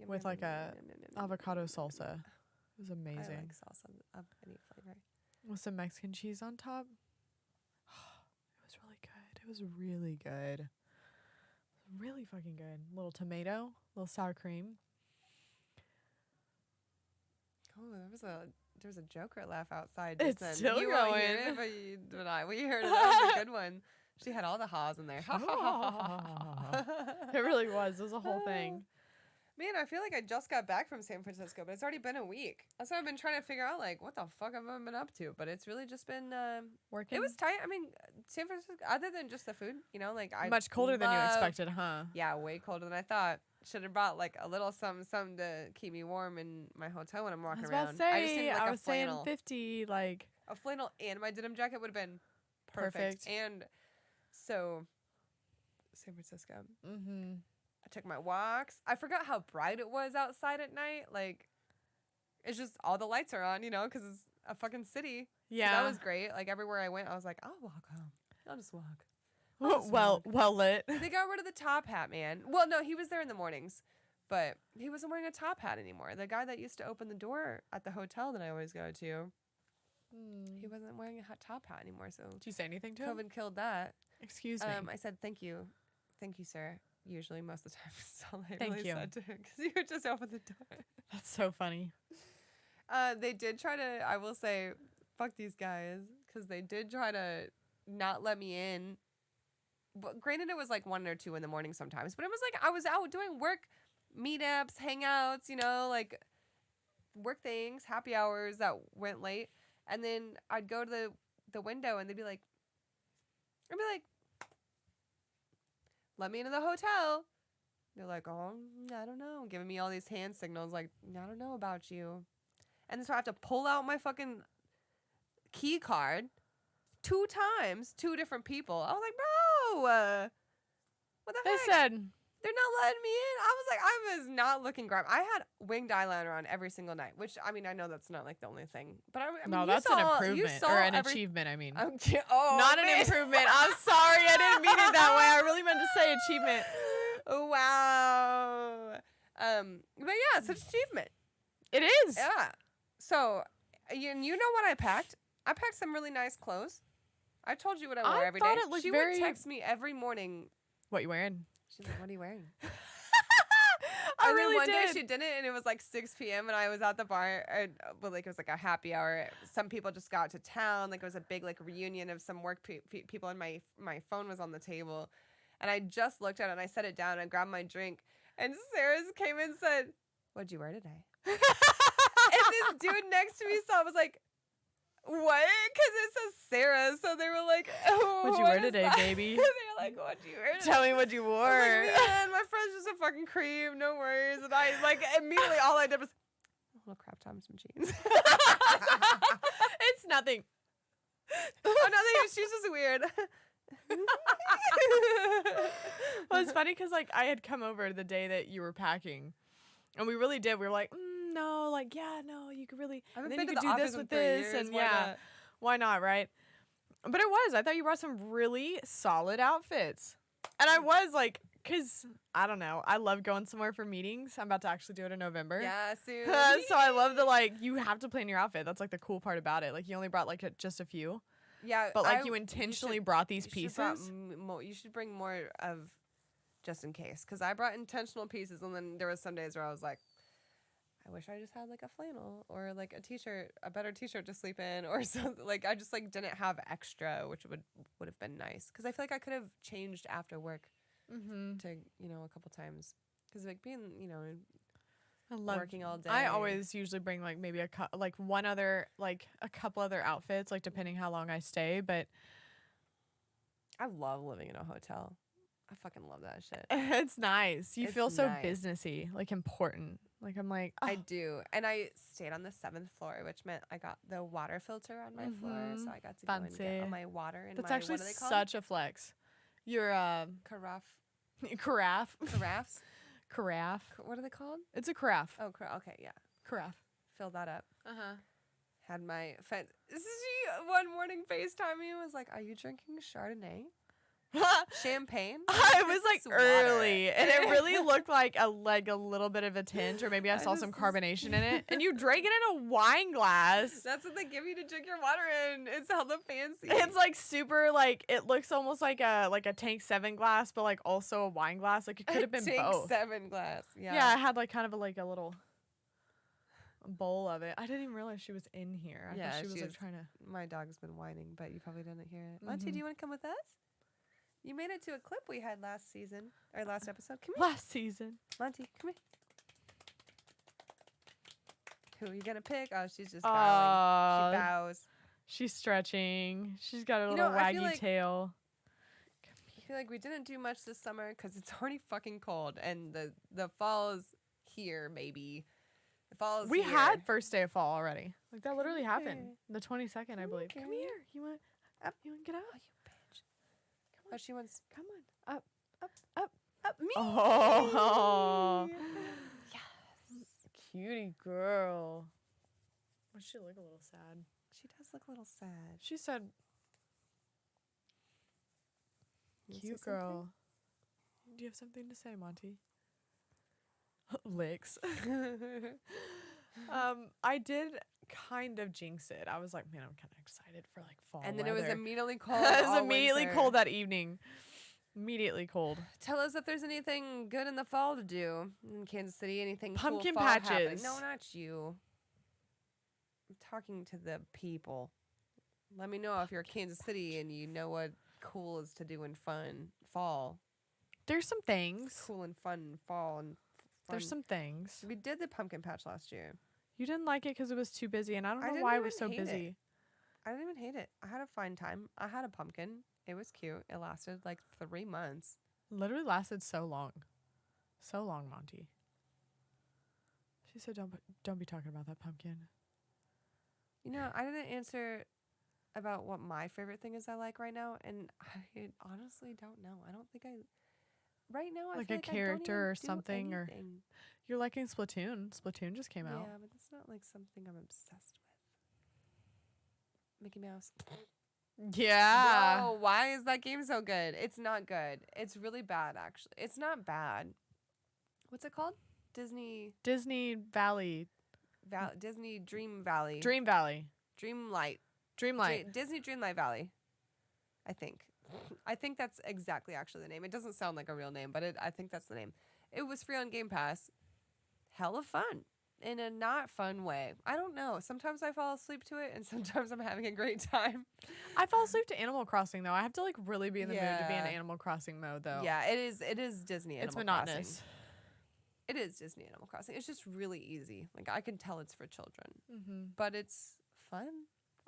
with like a avocado salsa. It was amazing. I like salsa of any flavor. With some Mexican cheese on top. It was really good. It was really good. Really fucking good. Little tomato, little sour cream. Oh, there was a Joker laugh outside. It's then. still you going. Hear it, but we heard it. That was a good one. She had all the haws in there. It really was. It was a whole thing. Man, I feel like I just got back from San Francisco, but it's already been a week. That's why I've been trying to figure out, like, what the fuck have I been up to? But it's really just been working. It was tight. I mean, San Francisco, other than just the food, you know, like much colder than you expected, huh? Yeah, way colder than I thought. Should have brought like a little something to keep me warm in my hotel when I'm walking around. I just needed, like, I was saying 50, like a flannel and my denim jacket would have been perfect. And so, San Francisco. Mm-hmm. I took my walks. I forgot how bright it was outside at night. Like, it's just all the lights are on, you know, because it's a fucking city. Yeah. So that was great. Like, everywhere I went, I was like, I'll walk home. I'll just walk. Well lit. They got rid of the top hat, man. Well, no, he was there in the mornings, but he wasn't wearing a top hat anymore. The guy that used to open the door at the hotel that I always go to, he wasn't wearing a top hat anymore. So did you say anything to him? COVID killed that. Excuse me. I said, thank you, sir. Usually, most of the time, that's all I Thank really you. said to him because he would just open the door. That's so funny. They did try to. I will say, fuck these guys, because they did try to not let me in. But granted, it was like 1 or 2 in the morning sometimes. But it was like I was out doing work, meetups, hangouts, you know, like work things, happy hours that went late, and then I'd go to the window and I'd be like, let me into the hotel. They're like, oh, I don't know, giving me all these hand signals, like, I don't know about you. And so I have to pull out my fucking key card 2 times, 2 different people. I was like, bro, what the heck? They said they're not letting me in. I was not looking grimy. I had winged eyeliner on every single night, which, I mean, I know that's not like the only thing, but I mean, no, that's an improvement or an achievement. I mean, not an improvement. I'm sorry, I didn't mean it that way. I really meant to say achievement. Wow. But yeah, it's an achievement. It is. Yeah. So, you know what I packed? I packed some really nice clothes. I told you what I wore every day. She would text me every morning. What you wearing? She's like, what are you wearing? I and really then one did. day she didn't, and it was like 6 p.m. and I was at the bar, but like it was like a happy hour. Some people just got to town. Like it was a big like reunion of some work people, and my phone was on the table, and I just looked at it and I set it down and I grabbed my drink, and Sarah's came in and said, "What'd you wear today?" And this dude next to me saw was like, what? Because it says Sarah, so they were like, oh, what'd you wear today, baby? They were like, what'd you wear today? Tell me what you wore. I was like, man, my friend's just a fucking creep, no worries. And I, like, immediately all I did was, a little crop top and some jeans. It's nothing. Oh, nothing. She's just weird. Well, it's funny because, like, I had come over the day that you were packing, and we really did. We were like, no, like, yeah, no, you could really, and then you could do this with this, and yeah, why not, right? But it was. I thought you brought some really solid outfits, and I was like, because I don't know, I love going somewhere for meetings. I'm about to actually do it in November. Yeah, soon. So I love the, like, you have to plan your outfit. That's like the cool part about it. Like, you only brought like just a few. Yeah, but like you intentionally brought these pieces. You should bring more of, just in case, because I brought intentional pieces, and then there was some days where I was like, I wish I just had like a flannel or like a t-shirt, a better t-shirt to sleep in, or something. Like I just like didn't have extra, which would have been nice, because I feel like I could have changed after work to, you know, a couple times, because like being, you know, I love working all day. I always usually bring like maybe a couple other outfits, like depending how long I stay. But I love living in a hotel. I fucking love that shit. It's nice. You feel so businessy, like important. Like I'm like, oh. I do. And I stayed on the 7th floor, which meant I got the water filter on my floor, so I got to go and get all my water in. That's my, actually what are they called? such a flex. Your carafe. Carafes? Carafe. What are they called? It's a carafe. Oh, okay, yeah. Carafe. Fill that up. Uh-huh. Had my she one morning FaceTime me and was like, "Are you drinking Chardonnay? Champagne?" I was like water." early, and it really looked like a little bit of a tinge, or maybe I saw some just- carbonation in it. And you drank it in a wine glass. That's what they give you to drink your water in. It's hella fancy. It's like super like it looks almost like a Tank 7 glass, but like also a wine glass. Like it could have been Tank both. 7 glass. Yeah. Yeah, it had like kind of a little bowl of it. I didn't even realize she was in here. I thought she was like trying to. My dog's been whining, but you probably didn't hear it. Monty, do you want to come with us? You made it to a clip we had last season, or last episode. Come here. Last season. Monty, come here. Who are you going to pick? Oh, she's just bowing. She bows. She's stretching. She's got a little waggy tail. I feel like we didn't do much this summer because it's already fucking cold, and the fall is here, maybe. The fall is We here. had first day of fall already. Like that literally happened. The 22nd, I believe. Come here. You want up? You want to get up? Oh, you bitch. Come on. Oh, she wants. Come on. Up. Me. Oh. Yes. Cutie girl. Well, she look a little sad. She does look a little sad. She said, You cute say girl. Do you have something to say, Monty? Licks. I did kind of jinx it. I was like, man, I'm kind of excited for like fall And then weather. it was immediately cold. It was all immediately winter. cold that evening. Immediately cold. Tell us if there's anything good in the fall to do in Kansas City. Anything Pumpkin cool fall patches. happening. No, not you. I'm talking to the people. Let me know if you're Kansas City and you know what cool is to do in fun fall. There's some things. Cool and fun fall and fun. There's some things. We did the pumpkin patch last year. You didn't like it because it was too busy, and I don't know didn't why it even was so hate busy. it. I didn't even hate it. I had a fine time. I had a pumpkin. It was cute. It lasted like 3 months. Literally lasted so long. So long, Monty. She said, don't be talking about that pumpkin. You know, I didn't answer about what my favorite thing is I like right now, and I honestly don't know. I don't think I. Right now, I Like feel a like I don't character even or do something, or anything. you're liking Splatoon. Splatoon just came out. Yeah, but it's not like something I'm obsessed with. Mickey Mouse. Yeah. Whoa, why is that game so good? It's not good. It's really bad, actually. It's not bad. What's it called? Disney Valley. Disney Dream Valley. Dream Valley. Dreamlight. Dreamlight. Disney Dreamlight Valley. I think. I think that's exactly actually the name. It doesn't sound like a real name, but I think that's the name. It was free on Game Pass. Hella fun. In a not fun way. I don't know. Sometimes I fall asleep to it, and sometimes I'm having a great time. I fall asleep to Animal Crossing, though. I have to like really be in the mood to be in Yeah. Animal Crossing mode, though. Yeah, it is Disney Animal It's monotonous. Crossing. It is Disney Animal Crossing. It's just really easy. Like, I can tell it's for children. Mm-hmm. But it's fun.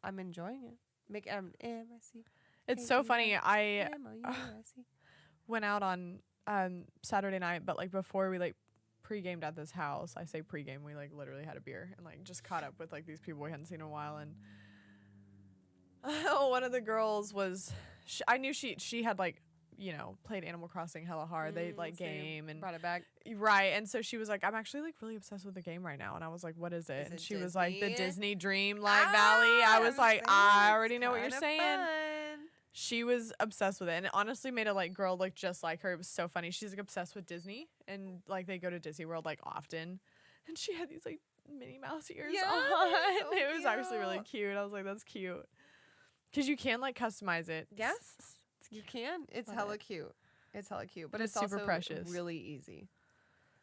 I'm enjoying it. Make M-I-C. It's so funny. I M-O-U-S-E. went out on Saturday night, but like before we like pre-gamed at this house. I say pre-game, we like literally had a beer and like just caught up with like these people we hadn't seen in a while. And one of the girls was, I knew she had like, you know, played Animal Crossing hella hard. They like so you game and brought it back. right. And so she was like, I'm actually like really obsessed with the game right now. And I was like, what is it? Is And it she was like, the Disney? Disney Dreamlight Valley. I was like, I already know what you're Kinda saying. fun. She was obsessed with it, and it honestly made a like girl look just like her. It was so funny. She's like obsessed with Disney, and like they go to Disney World like often. And she had these like Minnie Mouse ears Yeah, on. they're so It was actually really cute. cute. I was like, that's cute, because you can like customize it. Yes, you can. It's Love hella it. cute. It's hella cute, but And it's it's super also precious. really easy,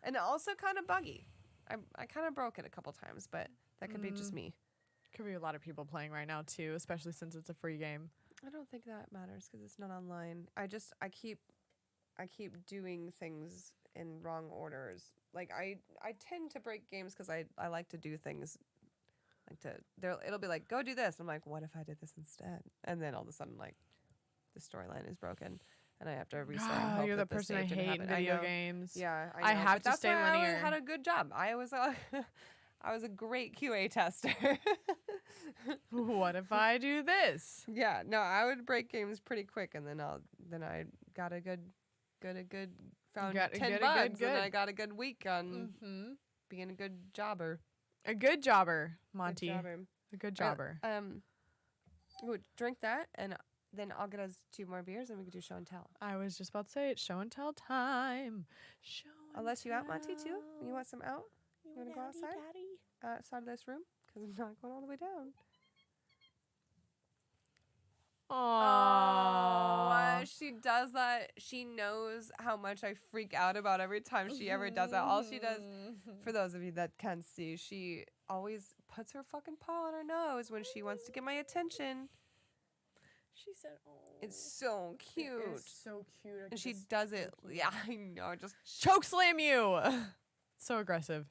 and also kind of buggy. I kind of broke it a couple times, but that could be just me. Could be a lot of people playing right now too, especially since it's a free game. I don't think that matters because it's not online. I keep doing things in wrong orders. Like I tend to break games because I like to do things it'll be like, go do this. I'm like, what if I did this instead? And then all of a sudden like the storyline is broken and I have to restart. and hope You're the that the person I save didn't hate in happen. I video know. games. Yeah, I know, have but to that's stay why linear. I had a good job. I was a great QA tester. What if I do this? Yeah, no, I would break games pretty quick, and then I got a good found Got a 10 good- bugs, good. and I got a good week on Mm-hmm. being a good jobber. A good jobber, Monty. Good jobber. A good jobber. Drink that, and then I'll get us 2 more beers, and we can do show and tell. I was just about to say it's show and tell time. Show and I'll let you out, Monty, too. tell. You want some out? You want to go outside? Outside of this room? Because I'm not going all the way down. Aww. She does that. She knows how much I freak out about every time she ever does that. All she does, for those of you that can't see, she always puts her fucking paw on her nose when she wants to get my attention. She said, "Oh, it's so cute." It is so cute. And she does it. Yeah, I know. Just choke slam you. So aggressive.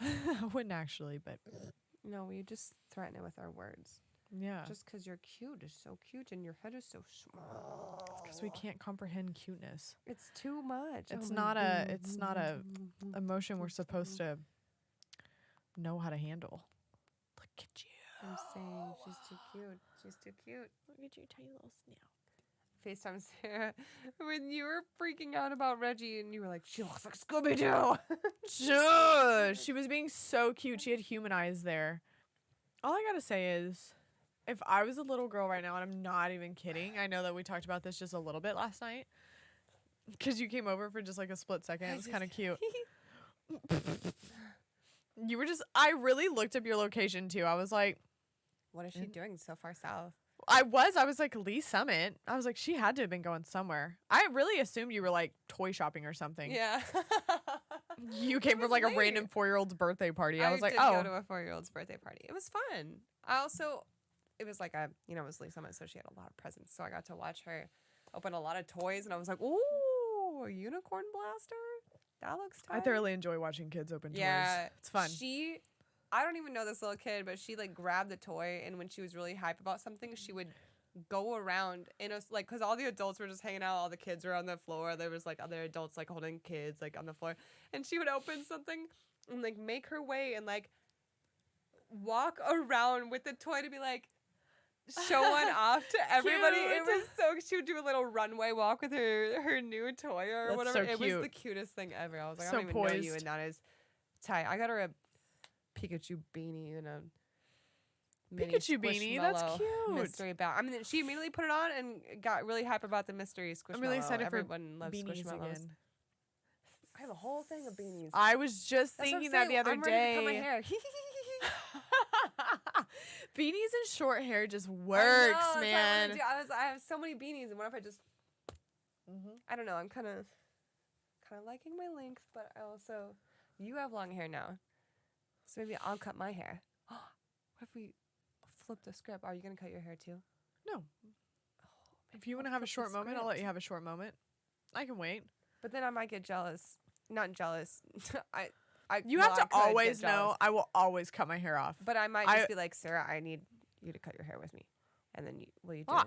Yeah. I wouldn't actually, but no, we just threaten it with our words. Yeah. Just because you're cute is so cute and your head is so small. It's because we can't comprehend cuteness. It's too much. It's not a emotion we're supposed to know how to handle. Look at you. I'm saying she's too cute. She's too cute. Look at your tiny little snout. FaceTime Sarah when you were freaking out about Reggie and you were like, she looks like Scooby-Doo. Shush. She was being so cute. She had human eyes there. All I gotta say is, if I was a little girl right now, and I'm not even kidding, I know that we talked about this just a little bit last night, because you came over for just like a split second. It was kind of cute. You were just, I really looked up your location too. I was like, what is she doing so far south? I was like, Lee Summit. I was like, she had to have been going somewhere. I really assumed you were like toy shopping or something. Yeah. You came from like a random 4-year-old's birthday party. I was like, I did go to a 4-year-old's birthday party. It was fun. It was like it was Lee Summit, so she had a lot of presents. So I got to watch her open a lot of toys, and I was like, ooh, a unicorn blaster? That looks tight. I thoroughly enjoy watching kids open toys. It's fun. I don't even know this little kid, but she like grabbed the toy, and when she was really hype about something, she would go around because all the adults were just hanging out, all the kids were on the floor. There was like other adults like holding kids like on the floor, and she would open something and like make her way and like walk around with the toy to be like showing off to everybody. Cute. It was so she would do a little runway walk with her new toy or That's whatever. so It cute. was the cutest thing ever. I was like, So I don't even know you, poised. and that is tight. I got her a Pikachu beanie and a mini Pikachu beanie, that's Squishmallow cute. mystery bag. I mean, she immediately put it on and got really hype about the mystery Squishmallow. I'm really excited for Everyone loves beanies Squishmallows. again. I have a whole thing of beanies. I was just That's what thinking I'm that the saying. other I'm day. ready to cut my hair. Beanies and short hair just I know, works, that's what I man. wanna do. I have so many beanies, and what if I just? I don't know. I'm kind of liking my length, but I also you have long hair now, so maybe I'll cut my hair. What if we flip the script? Are you gonna cut your hair too? No. If you want to have a short moment, I'll let you have a short moment. I can wait. But then I might get jealous. Not jealous. You well, have to I could always get know jealous. I will always cut my hair off. But I might just be like, Sarah, I need you to cut your hair with me, and then will you do it?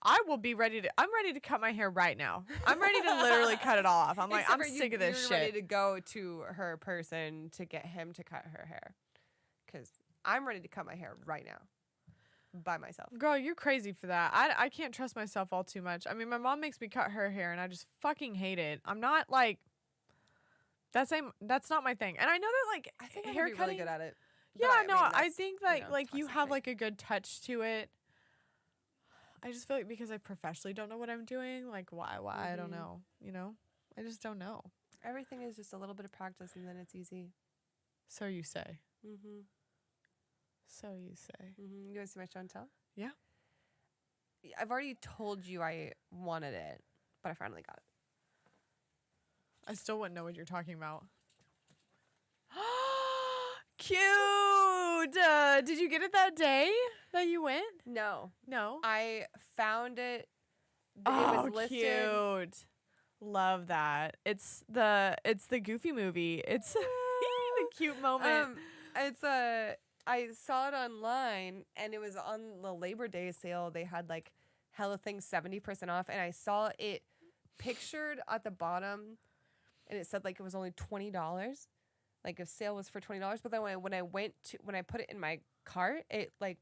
I will be ready to. I'm ready to cut my hair right now. I'm ready to literally cut it off. I'm like, Except I'm for sick of this you're shit. ready to go to her person to get him to cut her hair, because I'm ready to cut my hair right now, by myself. Girl, you're crazy for that. I can't trust myself all too much. I mean, my mom makes me cut her hair, and I just fucking hate it. I'm not like. That's not my thing. And I know that like I think hair I'm cutting. really good at it. Yeah, But no, I that's, think like you toxic have trait. like a good touch to it. I just feel like because I professionally don't know what I'm doing, like why I don't know, I just don't know. Everything is just a little bit of practice, and then it's easy. So you say. Mm-hmm. So you say. Mm-hmm. You want to see my show and tell? Yeah. I've already told you I wanted it, but I finally got it. I still wouldn't know what you're talking about. Cute! Did you get it that day that you went? No. No. I found it. It Oh, was listed. cute. Love that. It's the Goofy movie. It's the cute moment. I saw it online, and it was on the Labor Day sale. They had like hella things 70% off, and I saw it pictured at the bottom, and it said like it was only $20. Like a sale was for $20, but then when I put it in my cart, it like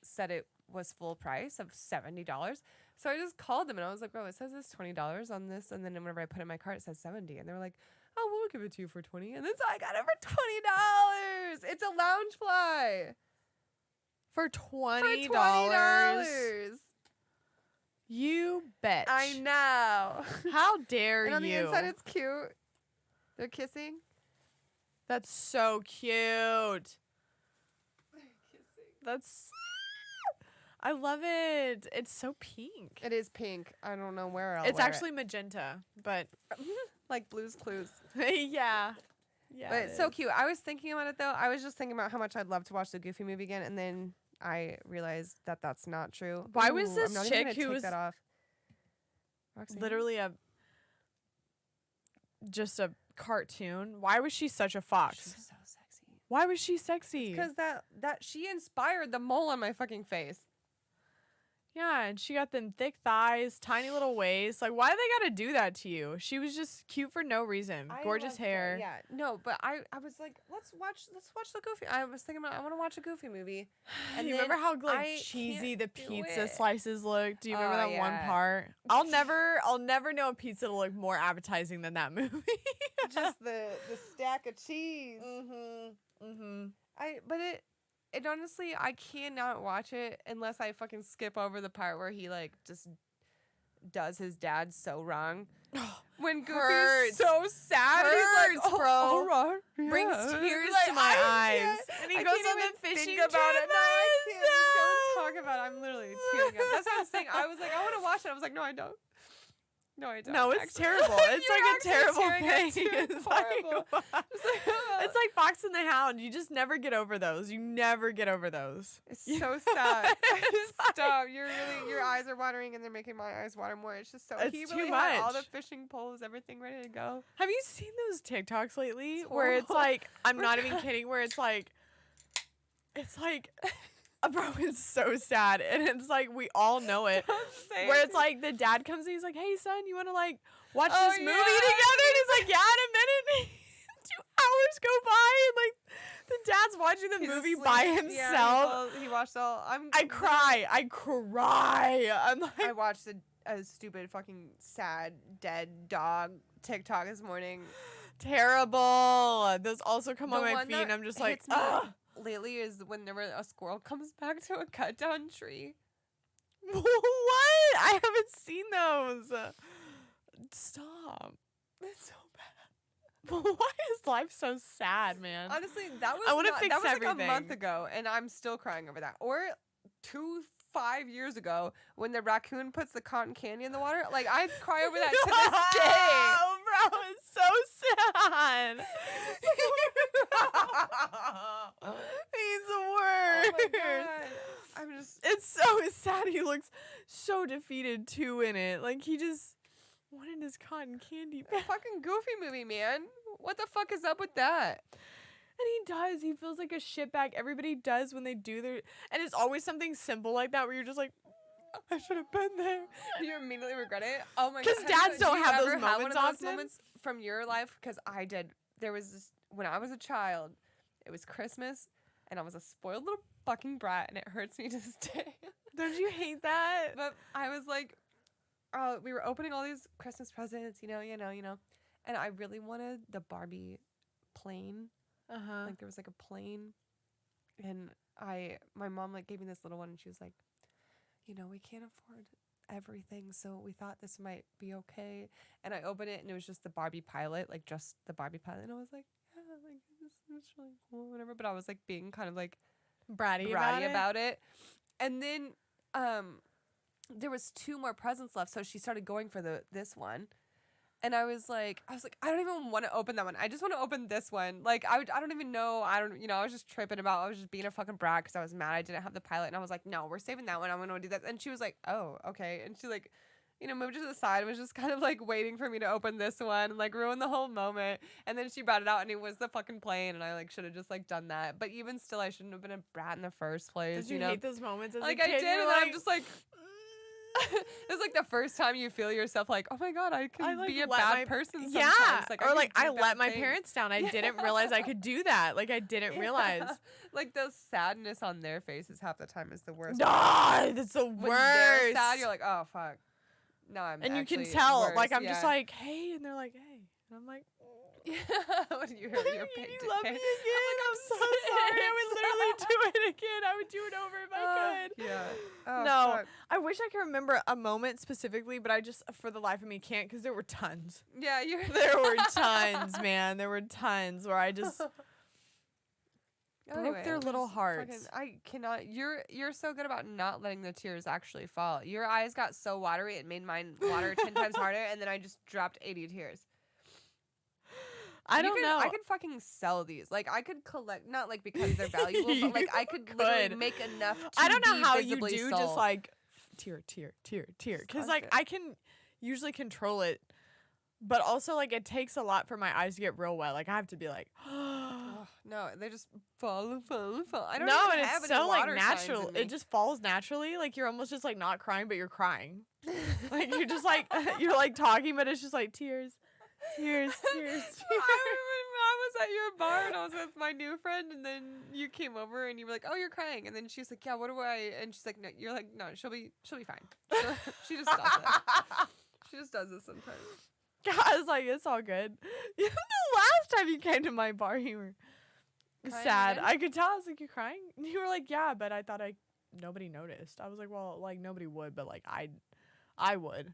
said it was full price of $70. So I just called them, and I was like, bro, it says it's $20 on this, and then whenever I put it in my cart, it says $70, and they were like, oh, we'll give it to you for $20, and then so I got it for $20. It's a lounge fly. For $20. For $20. You bitch. I know. How dare you? And on the inside, it's cute. They're kissing. That's so cute. That's... I love it. It's so pink. It is pink. I don't know where else. It's actually magenta, but... like Blue's Clues. Yeah. Yeah. But it's so cute. I was thinking about it, though. I was just thinking about how much I'd love to watch the Goofy movie again, and then I realized that that's not true. Why was this I'm not chick even who take was that off. Roxanne? literally just a cartoon? Why was she such a fox? She was so sexy. Why was she sexy? Because that she inspired the mole on my fucking face. Yeah, and she got them thick thighs, tiny little waist. Like, why do they gotta do that to you? She was just cute for no reason. Gorgeous hair. Yeah, no, but I was like, let's watch the Goofy. I was thinking about I want to watch a Goofy movie. And you remember how like cheesy the pizza slices look? Do you remember that one part? I'll never know a pizza to look more appetizing than that movie. Just the stack of cheese. But it honestly, I cannot watch it unless I fucking skip over the part where he like just does his dad so wrong. When Goofy's so sad, he's like, bro. All right, yeah. Brings tears like, to my eyes. And he goes on the fishing trip. About it. No, I can't. Don't talk about it. I'm literally tearing up. That's what I was saying. I was like, I want to watch it. I was like, no, I don't. No, I don't. No, it's terrible. It's like a terrible thing. It's horrible. It's like Fox and the Hound. You just never get over those. You never get over those. It's so sad. Stop. Your eyes are watering, and they're making my eyes water more. It's just so. It's he too really much. had all the fishing poles, everything ready to go. Have you seen those TikToks lately where it's horrible. like, I'm not even kidding, where it's like, bro, it's so sad. And it's like, we all know it. Where it's like, the dad comes in, he's like, hey, son, you want to like watch this movie together? And he's like, yeah, in a minute. 2 hours go by, and like, the dad's watching the movie asleep. by himself. Yeah, he watched all. I cry. I'm like, I watched a stupid fucking sad dead dog TikTok this morning. terrible. Those also come on my one feed, and I'm just like, hits me ugh. lately is whenever a squirrel comes back to a cut down tree. What? I haven't seen those. Stop. It's so bad. Why is life so sad, man? Honestly, that was I wanna not- fix that was everything. like a month ago, and I'm still crying over that. Or 5 years ago, when the raccoon puts the cotton candy in the water, like I cry over that to this day. Oh, bro, it's so sad. He's the worst. Oh my god. I'm just. It's so sad. He looks so defeated too in it. Like he just wanted his cotton candy back. Fucking Goofy movie, man. What the fuck is up with that? And he does. He feels like a shitbag. Everybody does when they do their... And it's always something simple like that where you're just like, I should have been there. Do you immediately regret it? Oh my god. 'Cause dads don't have those one of moments those often? moments from your life? Because I did. There was this... When I was a child, it was Christmas, and I was a spoiled little fucking brat, and it hurts me to this day. Don't you hate that? But I was like... we were opening all these Christmas presents, you know. And I really wanted the Barbie plane. Uh-huh. Like there was like a plane, and my mom like gave me this little one, and she was like, we can't afford everything, so we thought this might be okay. And I opened it, and it was just the Barbie pilot, like just the Barbie pilot, and I was like, yeah, like this is really cool, whatever. But I was like being kind of like Bratty about it. And then there was 2 more presents left, so she started going for this one. And I was like, I don't even want to open that one. I just want to open this one. Like, I don't even know. I was just tripping about, I was just being a fucking brat because I was mad I didn't have the pilot. And I was like, no, we're saving that one. I'm going to do that. And she was like, oh, okay. And she like, moved to the side and was just kind of like waiting for me to open this one and like ruin the whole moment. And then she brought it out and it was the fucking plane. And I like should have just like done that. But even still, I shouldn't have been a brat in the first place. Did you hate those moments as like a kid? I did. And then I'm just like... It's like the first time you feel yourself like, oh my god, I can be a bad person sometimes. Yeah, like, or like I let my things. parents down. I didn't realize I could do that. Like I didn't realize. Like the sadness on their faces half the time is the worst. No, that's the When worst. they're sad, you're like, oh fuck. No, I'm. And you can actually tell. worse. Like I'm just like, hey, and they're like, hey, and I'm like, When you heard your pain. You love me again. I'm so sorry. I would literally do it again. I would do it over if I could. Yeah. Oh, no, fuck. I wish I could remember a moment specifically, but I just, for the life of me, can't because there were tons. Yeah, there were tons, man. There were tons where I just broke their little hearts. I cannot. You're so good about not letting the tears actually fall. Your eyes got so watery it made mine water 10 times harder, and then I just dropped 80 tears. I don't know. I could fucking sell these. Like, I could collect, not like because they're valuable, but like I could literally make enough to I don't know be how you visibly do sold. just like tear. Because like I can usually control it, but also like it takes a lot for my eyes to get real wet. Like I have to be like, no, they just fall. I don't no, even and have it's any so like water signs natural. in me. It just falls naturally. Like you're almost just like not crying, but you're crying. Like you're just like you're like talking, but it's just like tears. I remember I was at your bar and I was with my new friend, and then you came over and you were like, "Oh, you're crying," and then she's like, "Yeah, what do I?" And she's like, "No," you're like, "No, she'll be fine." She just does it. She just does this sometimes. I was like, it's all good. The last time you came to my bar, you were Crying sad. again? I could tell. I was like, you crying? And you were like, yeah, but I thought nobody noticed. I was like, well, like nobody would, but like I would.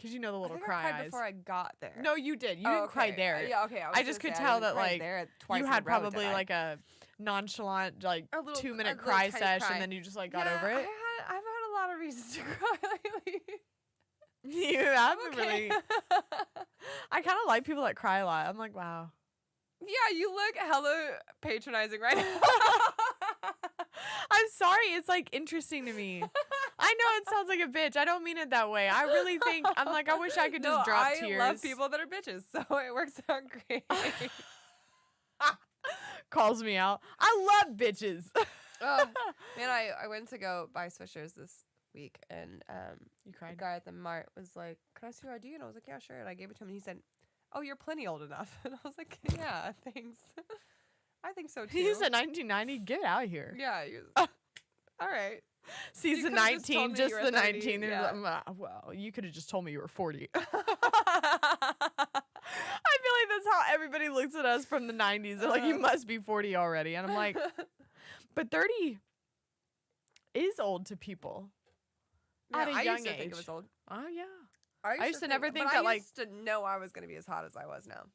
Cause you know the little cry I cried eyes. before I got there. No, you did. You didn't cry there. Yeah, okay. I just could tell that like you had probably like a nonchalant like 2-minute cry sesh, and then you just like got over it. I've had a lot of reasons to cry lately. You haven't really. I kind of like people that cry a lot. I'm like, wow. Yeah, you look hella patronizing right now. I'm sorry. It's like interesting to me. I know it sounds like a bitch. I don't mean it that way. I really think I'm like I wish I could just drop tears. I love people that are bitches, so it works out great. Calls me out. I love bitches. Man, I went to go buy Swishers this week, and you cried. The guy at the mart was like, "Can I see your ID?" And I was like, "Yeah, sure." And I gave it to him, and he said, "Oh, you're plenty old enough." And I was like, "Yeah, thanks." I think so too. He said 1990. Get out of here. Yeah. All right. Season 19, just the 19. Yeah. Well, you could have just told me you were 40. I feel like that's how everybody looks at us from the 90s. They're like, you must be 40 already. And I'm like, but 30 is old to people at a young age. I used to think it was old. Oh, yeah. I used to never think that, like... I used to know I was going to be as hot as I was now.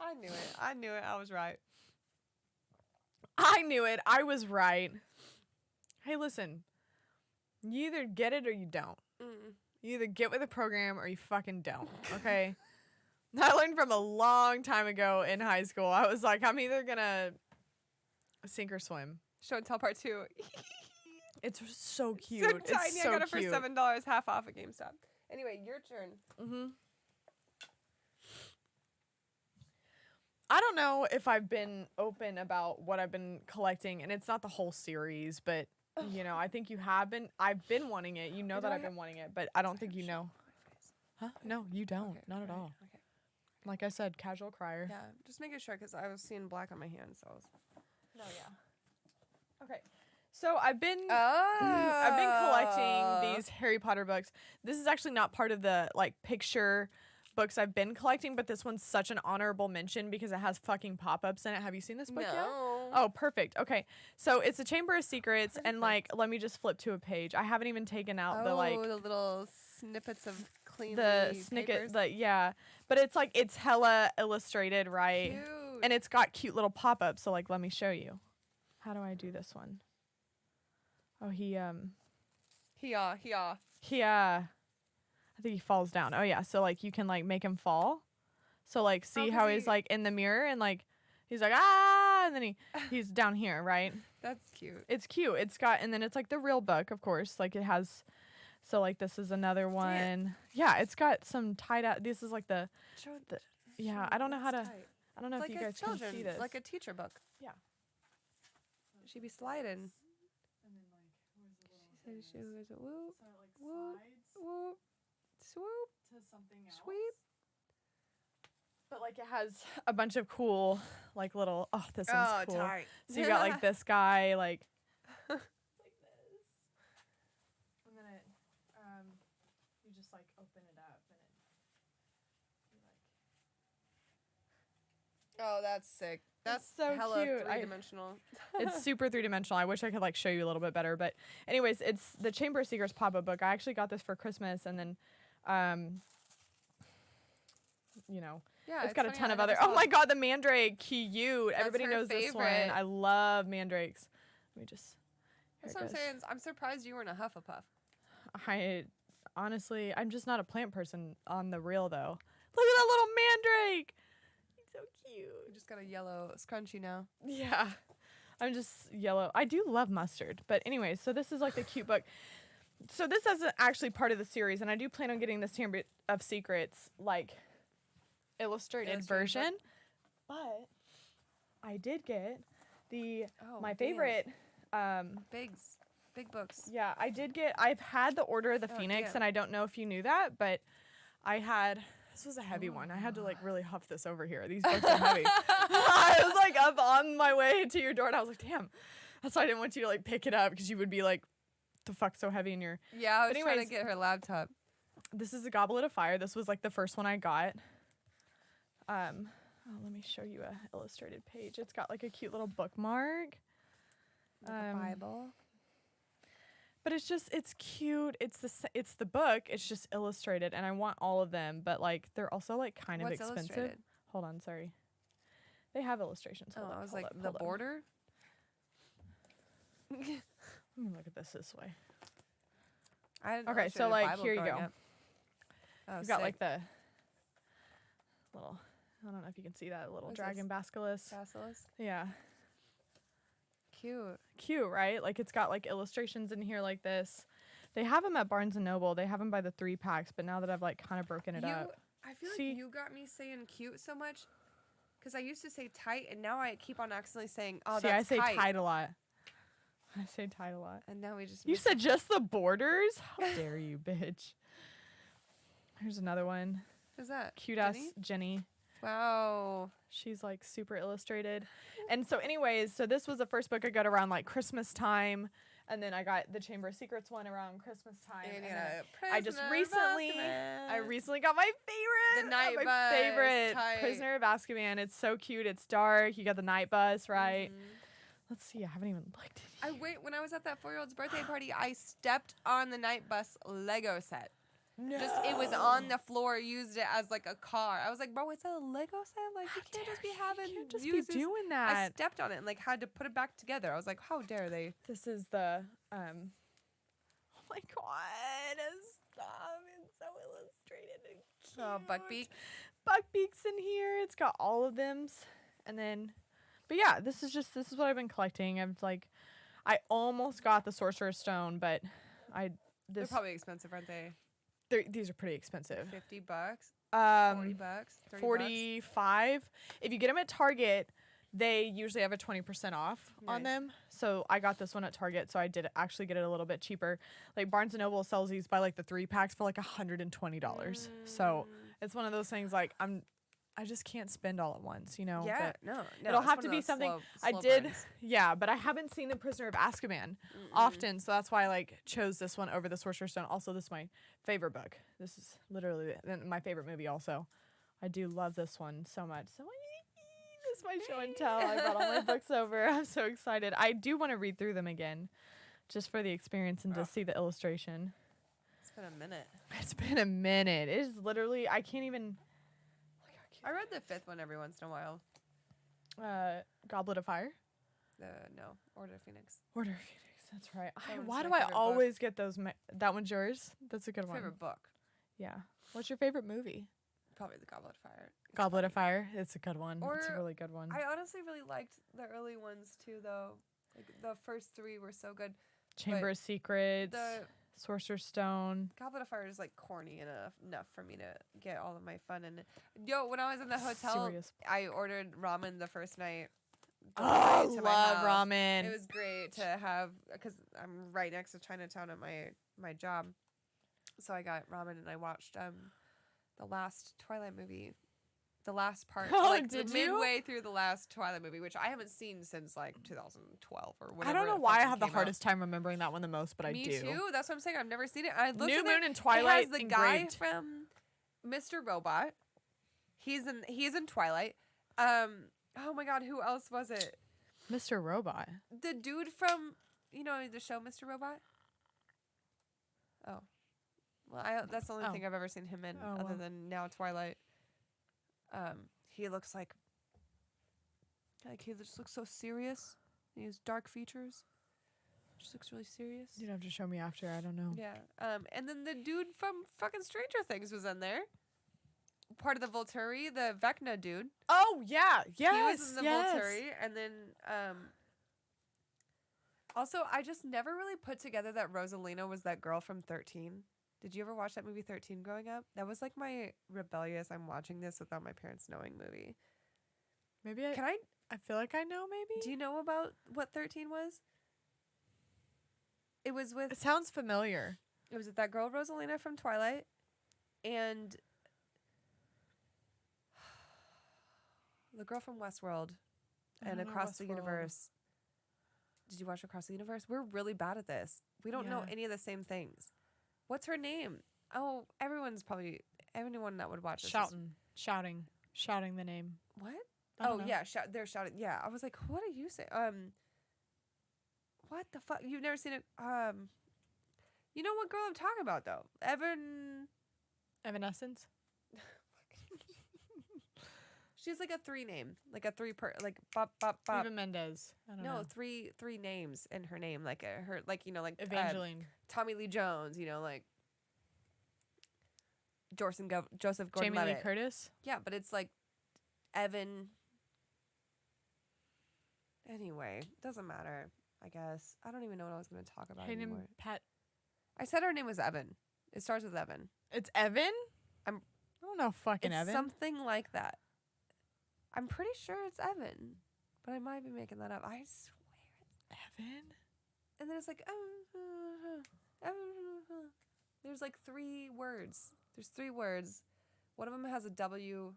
I knew it. I was right. I knew it. I was right. Hey, listen. You either get it or you don't. You either get with the program or you fucking don't, okay? I learned from a long time ago in high school. I was like, I'm either going to sink or swim. Show and tell part 2. It's so cute. So tiny. It's so I got it for cute. $7 half off at GameStop. Anyway, your turn. I don't know if I've been open about what I've been collecting, and it's not the whole series, but, you know, I think you have been. I've been wanting it. You know that I've been wanting it, but I don't think you know. Huh? No, you don't. Okay, not at all. Okay. Like I said, casual crier. Yeah, just making sure, because I was seeing black on my hands, so I was... No, yeah. Okay. So I've been collecting these Harry Potter books. This is actually not part of the, like, picture... books I've been collecting, but this one's such an honorable mention because it has fucking pop-ups in it. Have you seen this book yet? Oh, perfect. Okay. So it's a Chamber of Secrets, and like, let me just flip to a page. I haven't even taken out the little snippets of clean snippet, yeah. But it's like, it's hella illustrated, right? Cute. And it's got cute little pop-ups. So like, let me show you. How do I do this one? Oh, I think he falls down. Oh yeah, so like you can like make him fall. So like see how he's like in the mirror and like he's like and then he's down here, right? That's cute. It's cute. It's got, and then it's like the real book, of course. Like it has, so like this is another one. Yeah, it's got some tied out. This is like the yeah. I don't know how to. I don't know if you guys can see this. Like a teacher book. Yeah. She be sliding. And then like, she was a whoop, whoop, whoop. Swoop to something else. Sweep. But like it has a bunch of cool like little this one's cool. Tight. So you got like this guy like like this. And then it you just like open it up and Oh, that's sick. That's so hella cute. three-dimensional. It's super three-dimensional. I wish I could like show you a little bit better, but anyways, it's the Chamber of Secrets pop-up book. I actually got this for Christmas, and then Yeah, it's got a ton of other. Oh my god, the mandrake, cute. Everybody knows this one. I love mandrakes. Let me just. That's what I'm saying. I'm surprised you weren't a Hufflepuff. I'm just not a plant person on the real though. Look at that little mandrake. He's so cute. You just got a yellow scrunchie now. Yeah. I'm just yellow. I do love mustard. But anyways, so this is like the cute book. So this isn't actually part of the series, and I do plan on getting this Chamber of Secrets like illustrated version. But I did get my favorite big books. Yeah, I've had the Order of the Phoenix, and I don't know if you knew that, but this was a heavy one. I had to like really huff this over here. These books are heavy. I was like up on my way to your door, and I was like, damn. That's why I didn't want you to like pick it up, because you would be like, the fuck so heavy in your. Yeah, I was trying to get her laptop. This is a Goblet of Fire. This was like the first one I got. Let me show you a illustrated page. It's got like a cute little bookmark. Like a Bible. But it's cute. It's the book. It's just illustrated, and I want all of them. But like they're also like kind of expensive. Illustrated? Hold on, sorry. They have illustrations. Hold up, I was like the border. Let me look at this way. Okay, so like here you go. You've got like the little. I don't know if you can see that little dragon basilisk. Yeah. Cute, right? Like it's got like illustrations in here like this. They have them at Barnes & Noble. They have them by the 3-packs, but now that I've like kind of broken it up. I feel like you got me saying cute so much because I used to say tight, and now I keep on accidentally saying, oh, that's tight. I say tight a lot. I say tight a lot. And now we just... You said just the borders? How dare you, bitch. Here's another one. Who's that? Cute-ass Jenny. Wow. She's like super illustrated. And so anyways, so this was the first book I got around like Christmas time. And then I got the Chamber of Secrets one around Christmas time. And I just recently got my favorite. The Night Bus. Favorite. Prisoner of Azkaban. It's so cute. It's dark. You got the Night Bus, right? Mm-hmm. Let's see. I haven't even looked at it. When I was at that 4-year-old's birthday party, I stepped on the Night Bus Lego set. No. It was on the floor, used it as like a car. I was like, bro, it's a Lego set. Like, you can't just be doing that. I stepped on it and like had to put it back together. I was like, how dare they? This is the oh my god, stop! It's so illustrated and cute. Oh, Buckbeak. Buckbeak's in here. It's got all of them, and then, but yeah, this is what I've been collecting. I almost got the Sorcerer's Stone, but they're probably expensive, aren't they? These are pretty expensive. $50, $40, $30. 45. If you get them at Target, they usually have a 20% off on them. So I got this one at Target, so I did actually get it a little bit cheaper. Like Barnes & Noble sells these by like the 3-packs for like $120. So it's one of those things like I just can't spend all at once, you know. Yeah, no. It'll have to be something slow burns. Yeah, but I haven't seen The Prisoner of Azkaban often, so that's why I like chose this one over The Sorcerer's Stone. Also, this is my favorite book. This is literally my favorite movie. Also, I do love this one so much. So this is my show and tell. I brought all my books over. I'm so excited. I do want to read through them again, just for the experience and to see the illustration. It's been a minute. It's been a minute. It is literally. I can't even. I read the 5th one every once in a while. Goblet of Fire? No, Order of Phoenix. Order of Phoenix, that's right. Why do I always get those? That one's yours? That's a good one. Favorite book? Yeah. What's your favorite movie? Probably The Goblet of Fire. Goblet of Fire? It's a good one. It's a really good one. I honestly really liked the early ones too, though. Like the first 3 were so good. Chamber of Secrets. Sorcerer's Stone. Goblet of Fire is like corny enough for me to get all of my fun in it. Yo, when I was in the hotel, I ordered ramen the first night. I love ramen. It was great to have because I'm right next to Chinatown at my job. So I got ramen and I watched the last Twilight movie. The last part, midway through the last Twilight movie, which I haven't seen since like 2012 or whatever. I don't know why I have the hardest time remembering that one the most, but I do. Me too. That's what I'm saying. I've never seen it. I looked New at Moon and Twilight. It has the guy from Mr. Robot. He's in Twilight, Oh my God, who else was it? Mr. Robot. The dude from, the show Mr. Robot? Oh. Well, that's the only thing I've ever seen him in, other than now Twilight. He looks like he just looks so serious. He has dark features. Just looks really serious. You'd have to show me after. I don't know. Yeah. And then the dude from fucking Stranger Things was in there. Part of the Volturi, the Vecna dude. Oh yeah, yes, he was in the Volturi, and then also I just never really put together that Rosalina was that girl from 13. Did you ever watch that movie 13 growing up? That was like my rebellious I'm watching this without my parents knowing movie. Maybe I feel like I know maybe. Do you know about what 13 was? It was with It sounds familiar. It was with that girl Rosalina from Twilight and the girl from Westworld and Across the Universe. Did you watch Across the Universe? We're really bad at this. We don't know any of the same things. What's her name? Oh, anyone that would watch this. Shouting the name. What? Oh, yeah, they're shouting. Yeah, I was like, what are you saying? What the fuck? You've never seen it? You know what girl I'm talking about though? Evanescence. She's like a 3 name, like a 3 like bop bop bop. Eva Mendes. I don't know. No, three names in her name, like her, like like Evangeline. Tommy Lee Jones, like Joseph Jamie Gordon-Levitt. Lee Curtis. Yeah, but it's like Evan. Anyway, doesn't matter. I guess I don't even know what I was going to talk about anymore. I said her name was Evan. It starts with Evan. It's Evan. I don't know fucking Evan. Something like that. I'm pretty sure it's Evan, but I might be making that up. I swear. Evan? And then it's like, there's like 3 words. There's 3 words. One of them has a W.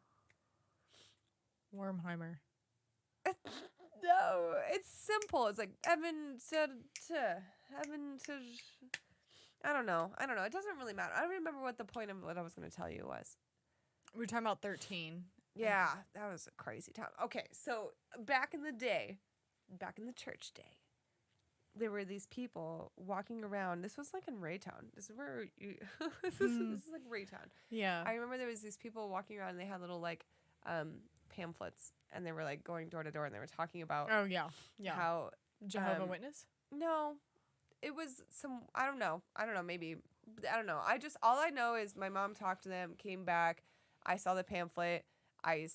Wormheimer. No, it's simple. It's like Evan said Evan to. I don't know. It doesn't really matter. I don't remember what the point of what I was going to tell you was. We were talking about 13. Yeah, that was a crazy time. Okay, so back in the church day, there were these people walking around. This was like in Raytown. This is where this is like Raytown. Yeah. I remember there was these people walking around and they had little like pamphlets and they were like going door to door and they were talking about how Jehovah's Witness? No. It was I don't know, maybe I don't know. All I know is my mom talked to them, came back, I saw the pamphlet. I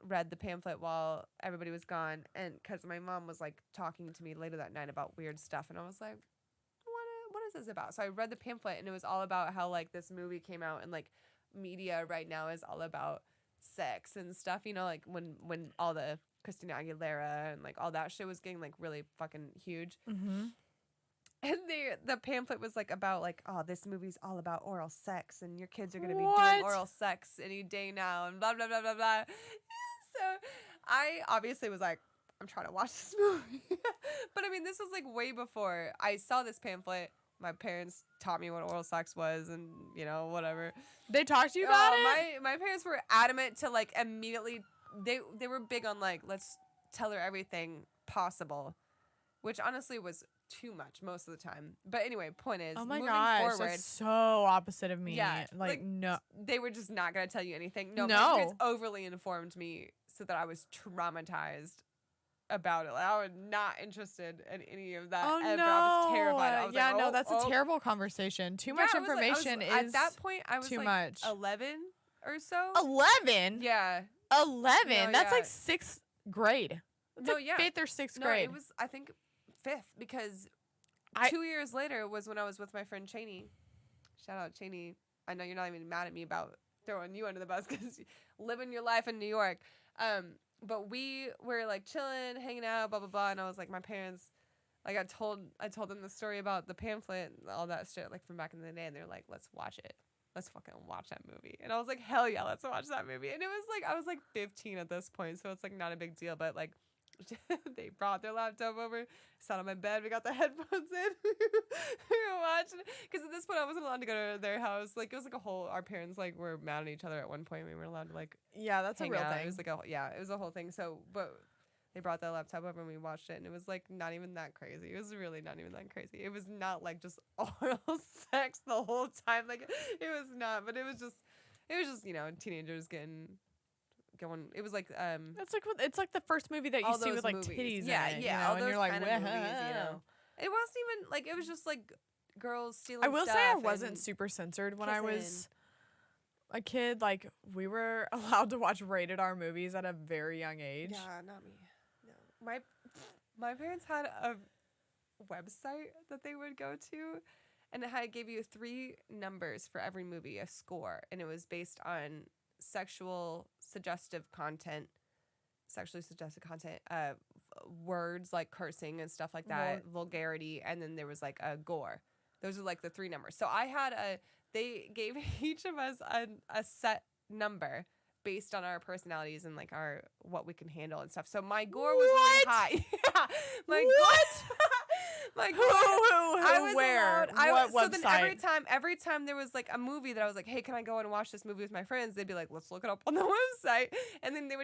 read the pamphlet while everybody was gone, and because my mom was like talking to me later that night about weird stuff, and I was like, what is this about? So I read the pamphlet, and it was all about how like this movie came out, and like media right now is all about sex and stuff, like when all the Christina Aguilera and like all that shit was getting like really fucking huge. Mm-hmm. And the pamphlet was like about like, oh, this movie's all about oral sex and your kids are going to be doing oral sex any day now and blah, blah, blah, blah, blah. So I obviously was like, I'm trying to watch this movie. But I mean, this was like way before I saw this pamphlet. My parents taught me what oral sex was and, whatever. They talked to you about it? My parents were adamant to like immediately, they were big on like, let's tell her everything possible, which honestly was too much most of the time. But anyway, point is, oh my moving gosh, forward, that's so opposite of me. Yeah, like no, they were just not gonna tell you anything. No, my parents overly informed me so that I was traumatized about it. Like, I was not interested in any of that ever. No. I was terrified. I was like, that's a terrible conversation. Too much information is at that point. I was too like much. 11 or so. 11? Yeah. 11. That's like 6th grade. It's like 5th or 6th grade. It was I think 5th because 2 years later was when I was with my friend Cheney. Shout out Cheney. I know you're not even mad at me about throwing you under the bus because living your life in New York. But we were like chilling, hanging out, blah blah blah, and I was like, my parents, like I told them the story about the pamphlet and all that shit, like from back in the day, and they're like, let's watch it. Let's fucking watch that movie. And I was like, hell yeah, let's watch that movie. And it was like I was like 15 at this point, so it's like not a big deal, but like they brought their laptop over, sat on my bed. We got the headphones in. We were watching it. Because at this point, I wasn't allowed to go to their house. Like, it was like a whole, our parents, like, were mad at each other at one point. We weren't allowed to, like, yeah, that's a real out. thing. It was like it was a whole thing. So, but they brought their laptop over and we watched it, and it was like not even that crazy. It was really not even that crazy. It was not like just oral sex the whole time. Like, it was not, but it was just, you know, teenagers going. It was like it's like the first movie that you see with like movies. titties. Yeah, in it, yeah. You know? All And those you're like, kind of movies, you know. It wasn't even like, it was just like girls stealing. I will stuff say I wasn't super censored when I was a kid. Like, we were allowed to watch rated R movies at a very young age. Yeah, not me. No, my parents had a website that they would go to, and it gave you 3 numbers for every movie, a score, and it was based on sexually suggestive content, words like cursing and stuff like that, vulgarity, and then there was like a gore. Those are like the 3 numbers. So they gave each of us a set number based on our personalities and like what we can handle and stuff. So my gore was really high. Yeah, my gore. Like, who, I was where? Allowed, what so website? Then every time there was like a movie that I was like, hey, can I go and watch this movie with my friends? They'd be like, let's look it up on the website. And then they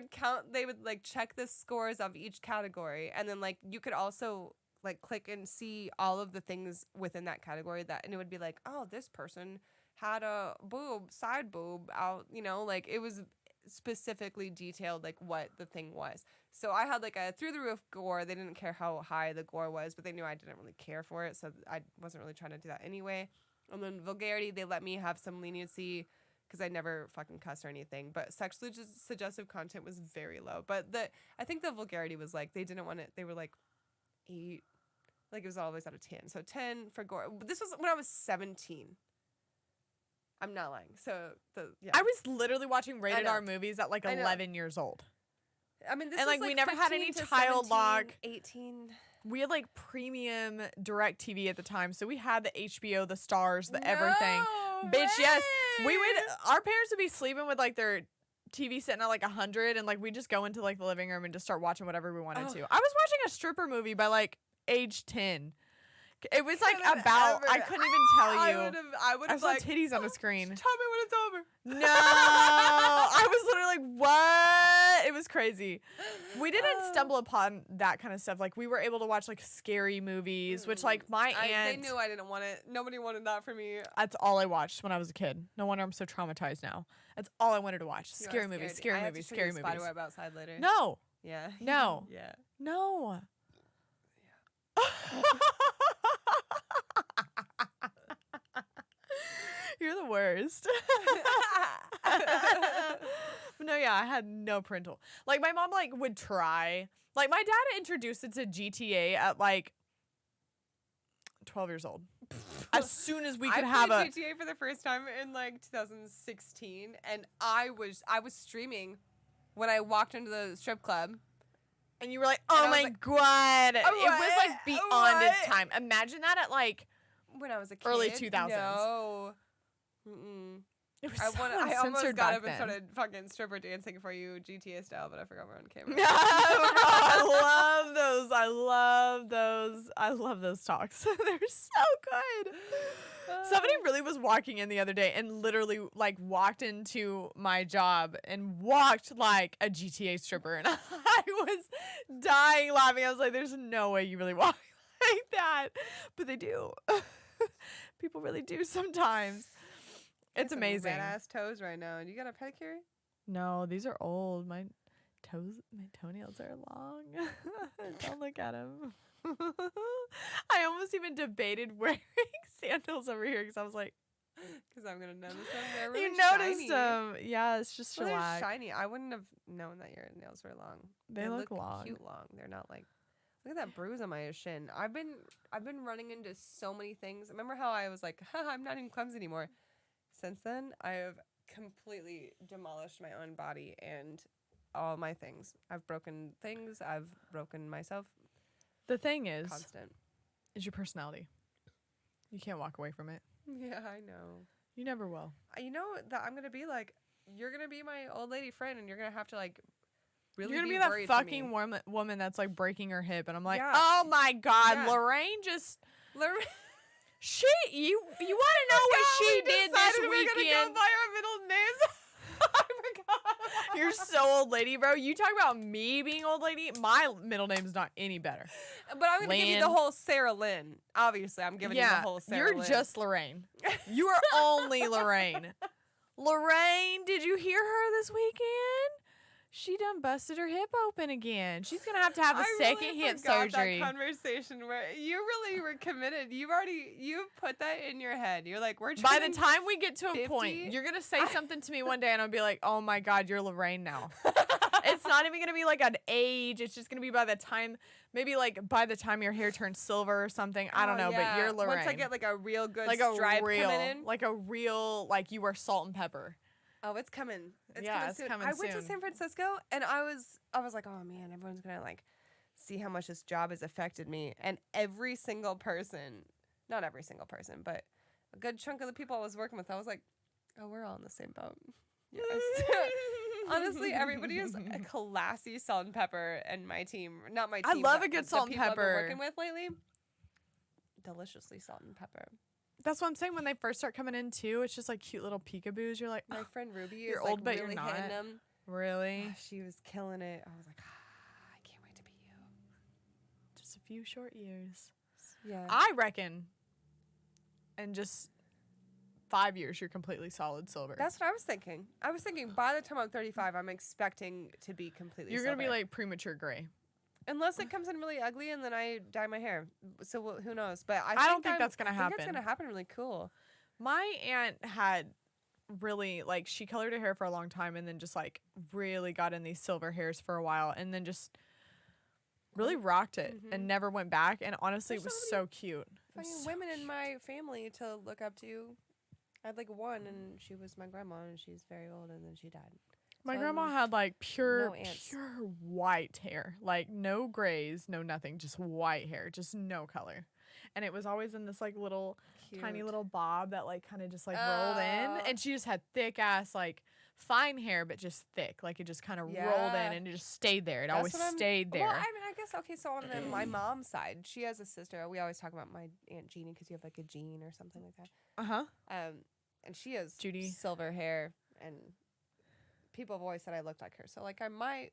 would like check the scores of each category. And then like you could also like click and see all of the things within that category and it would be like, oh, this person had a side boob out, you know, like it was specifically detailed like what the thing was. So I had like a through the roof gore. They didn't care how high the gore was, but they knew I didn't really care for it, so I wasn't really trying to do that anyway. And then vulgarity, they let me have some leniency because I never fucking cussed or anything, but sexually suggestive content was very low. But I think the vulgarity was like they didn't want it. They were like 8, like it was always out of 10. So 10 for gore. But this was when I was 17. I'm not lying. So I was literally watching rated R movies at like 11 years old. I mean, this and was like we never had any child lock. 18. We had like premium direct TV at the time, so we had the HBO, the Stars, the everything. Bitch, yes. Our parents would be sleeping with like their TV sitting at like 100, and like we just go into like the living room and just start watching whatever we wanted to. I was watching a stripper movie by like age 10. It was like I couldn't even tell you. I saw like, titties on the screen. Tell me when it's over. No, I was literally like, what? It was crazy. We didn't stumble upon that kind of stuff. Like we were able to watch like scary movies, which like my aunt. They knew I didn't want it. Nobody wanted that for me. That's all I watched when I was a kid. No wonder I'm so traumatized now. That's all I wanted to watch. Scary movies, scary movies, scary movies. Spiderweb outside later. No. Yeah. No. Yeah. No. Yeah. You're the worst. But no, yeah, I had no parental. Like my mom like would try. Like my dad introduced it to GTA at like 12 years old. As soon as we could have GTA for the first time in like 2016, and I was streaming when I walked into the strip club. And you were like, oh my God. It was like beyond its time. Imagine that at like when I was a kid. Early 2000s. No. Mm-mm. It was I almost got up and started fucking stripper dancing for you GTA style, but I forgot we're on camera. I love those. I love those talks. They're so good. Somebody really was walking in the other day and literally like walked into my job and walked like a GTA stripper, and I was dying laughing. I was like, there's no way you really walk like that. But they do. People really do sometimes. It's amazing. Red ass toes right now. You got a pedicure? No, these are old. My toenails are long. Don't look at them. I almost even debated wearing sandals over here because I was like, because I'm gonna notice them. They're really you noticed them. Yeah, it's just they're shiny. I wouldn't have known that your nails were long. They look long. Cute long. They're not like. Look at that bruise on my shin. I've been running into so many things. Remember how I was like, I'm not even clumsy anymore. Since then, I have completely demolished my own body and all my things. I've broken things. I've broken myself. The thing is your personality. You can't walk away from it. Yeah, I know. You never will. You know that I'm going to be like, you're going to be my old lady friend, and you're going to have to like really You're gonna be be that worried for fucking me. woman that's like breaking her hip, and I'm like, Yeah. oh my god, Yeah. Lorraine just Lorraine. you want to know what she did this We're gonna go weekend? by our middle names. I forgot. You're so old lady, bro. You talk about me being old lady. My middle name's not any better. But I'm gonna give you the Lynn. whole Sarah Lynn. Obviously, I'm giving you the whole Sarah you're Lynn. just Lorraine. You are only Lorraine. Lorraine, did you hear her this weekend? She done busted her hip open again. She's gonna have to have a second hip surgery. That conversation where you really were committed. You put that in your head. You're like, we're by the time we get to a 50? point, you're gonna say something to me one day, and I'll be like, "Oh my God, you're Lorraine now." It's not even gonna be like an age. It's just gonna be by the time, maybe like by the time your hair turns silver or something. I don't know, but you're Lorraine. Once I get like a real good like stripe coming in, like a real like you are salt and pepper. Oh, it's coming. It's coming coming soon. I went to soon. San Francisco and I was like, oh man, everyone's gonna like see how much this job has affected me. And every single person, not every single person, but a good chunk of the people I was working with, I was like, oh, we're all in the same boat. Yes. Honestly, everybody is a classy salt and pepper, and my team, not my team. I love but a good the salt and people I've been pepper. working with lately, deliciously salt and pepper. That's what I'm saying. When they first start coming in too, it's just like cute little peekaboos. You're like, My friend Ruby you're is old, like but really you're not. hitting them. Really? She was killing it. I was like, I can't wait to be you. Just a few short years. Yeah. I reckon in just 5 years, you're completely solid silver. That's what I was thinking. I was thinking by the time I'm 35, I'm expecting to be completely You're going to be silver. like premature gray. Unless it comes in really ugly and then I dye my hair. So who knows? But I don't think that's going to I think it's happen. going to happen really cool. My aunt had really, like, she colored her hair for a long time and then just, like, really got in these silver hairs for a while and then just really rocked it and never went back. And honestly, There's it was so so cute. Fucking women in my family to look up to. I had like one and she was my grandma and she's very old and then she died. My So grandma had like pure aunts. white hair, like no grays, no nothing, just white hair, just no color. And it was always in this like little tiny Cute. little bob that like kind of just like rolled in. Oh. And she just had thick ass like fine hair, but just thick. Like it just kind of rolled Yeah. in and it just stayed there. It That's always what I'm- stayed there. Well, I mean, I guess, okay, so on my mom's side, she has a sister. We always talk about my Aunt Jeannie because you have like a gene or something like that. Uh-huh. And she has Judy. silver hair, and people have always said I looked like her. So, like, I might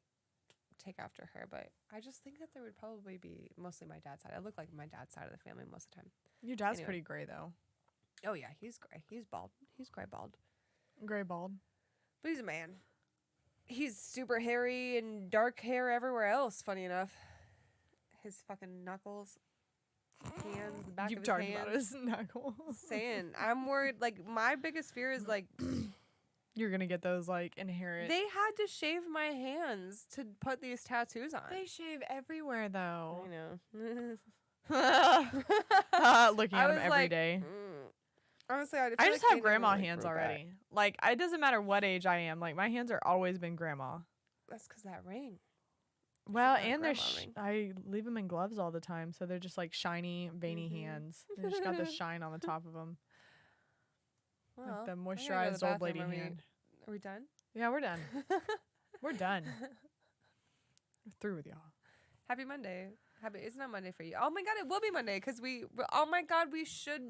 take after her, but I just think that there would probably be mostly my dad's side. I look like my dad's side of the family most of the time. Your dad's Anyway. pretty gray though. Oh, yeah, he's gray. He's bald. He's gray bald. Gray bald. But he's a man. He's super hairy and dark hair everywhere else, funny enough. His fucking knuckles, hands, the back You've of his talked hands. about his knuckles. Saying, I'm worried, like, my biggest fear is, like, You're gonna get those like inherent. they had to shave my hands to put these tattoos on. They shave everywhere though. I know. Looking I at was them every like, day. Honestly, I, feel I like just they have never grandma really hands grew back. already. Like it doesn't matter what age I am. Like my hands are always been grandma. That's because that ring. Well, got a and they're grandma ring. I leave them in gloves all the time, so they're just like shiny, veiny hands. They just got the shine on the top of them, Well, like the I gotta go to the moisturized old lady bathroom. hand. Are we done? Yeah, we're done. We're done. We're through with y'all. Happy Monday. It's not Monday for you. Oh my God, it will be Monday because oh my God, we should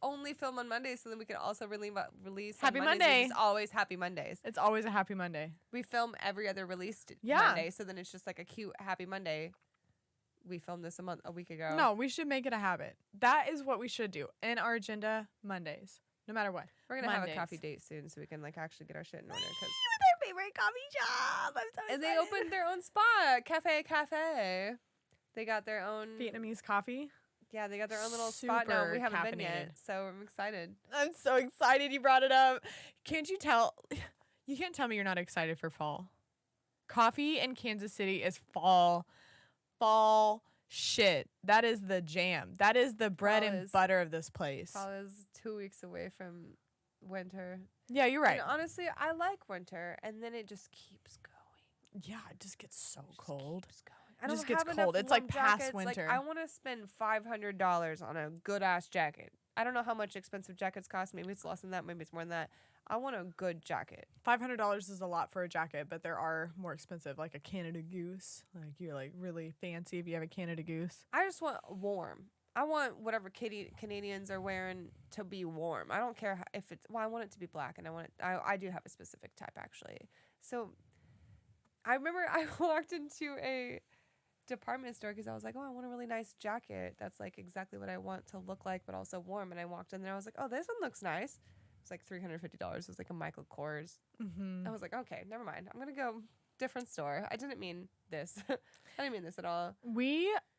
only film on Mondays so then we can also release Happy on Mondays, Monday. which is always Happy Mondays. It's always a happy Monday. We film every other released Yeah. Monday, so then it's just like a cute Happy Monday. We filmed this a week ago. No, we should make it a habit. That is what we should do in our agenda Mondays, no matter what. We're gonna have a Mondays. coffee date soon so we can like actually get our shit in order. With our favorite coffee shop. I'm so excited. And they opened their own spot, Cafe. They got their own Vietnamese coffee. Yeah, they got their own little spot now. We Super haven't been yet, caffeinated. so I'm excited. I'm so excited you brought it up. Can't you tell? You can't tell me you're not excited for fall. Coffee in Kansas City is fall shit. That is the jam. That is the bread Fall and is- butter of this place. Fall is 2 weeks away from winter. Yeah, you're right. And honestly, I like winter, and then it just keeps going. Yeah, it just gets so It just cold. keeps going. I don't just gets have cold. enough It's like warm past jackets. winter. Like, I want to spend $500 on a good ass jacket. I don't know how much expensive jackets cost. Maybe it's less than that. Maybe it's more than that. I want a good jacket. $500 is a lot for a jacket, but there are more expensive, like a Canada Goose. Like you're like really fancy if you have a Canada Goose. I just want warm. I want whatever Canadians are wearing to be warm. I don't care if it's. Well, I want it to be black, and I do have a specific type actually. So, I remember I walked into a department store because I was like, oh, I want a really nice jacket that's like exactly what I want to look like, but also warm. And I walked in there, I was like, oh, this one looks nice. It was like $350. It was like a Michael Kors. I was like, okay, never mind. I'm gonna go different store. I didn't mean this. I didn't mean this at all.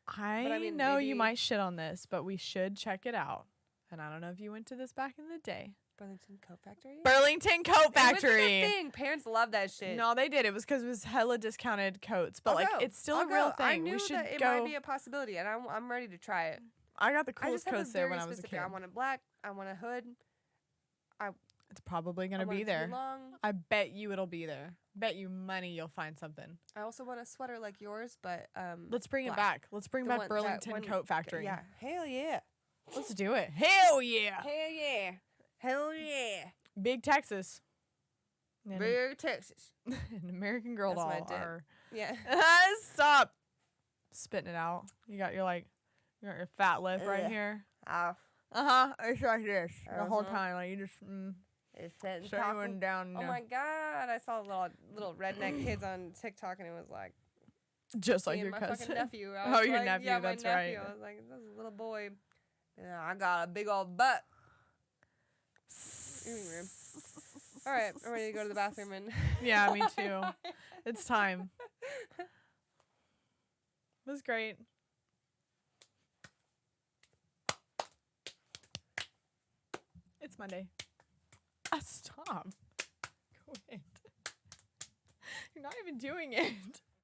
I mean, know you might shit on this, but we should check it out. And I don't know if you went to this back in the day. Burlington Coat Factory? Burlington Coat Factory. It was like a thing. Parents love that shit. No, they did. It was because it was hella discounted coats. But it's still a real thing. I knew we should that it go. might be a possibility, and I'm ready to try it. I got the coolest coats there when I was a kid. I want a black. I want a hood. It's probably going to be there. I bet you it'll be there. Bet you money you'll find something. I also want a sweater like yours, but let's bring it back. Let's bring back Burlington Coat Factory. Yeah. Hell yeah. Let's do it. Hell yeah. Hell yeah. Hell yeah. Big Texas. Big Texas. An American Girl doll. Yeah. Stop spitting it out. You got your fat lip right here. It's like this the whole time. Like you just it's showing down. Oh my god! I saw little redneck kids on TikTok, and it was like just like your my cousin. Fucking nephew. Oh, your nephew. Yeah, that's my nephew. right. I was like, this is a little boy. Yeah, I got a big old butt. All right, I'm ready to go to the bathroom and. Yeah, me too. It's time. It was great. It's Monday. Stop. Quit. You're not even doing it.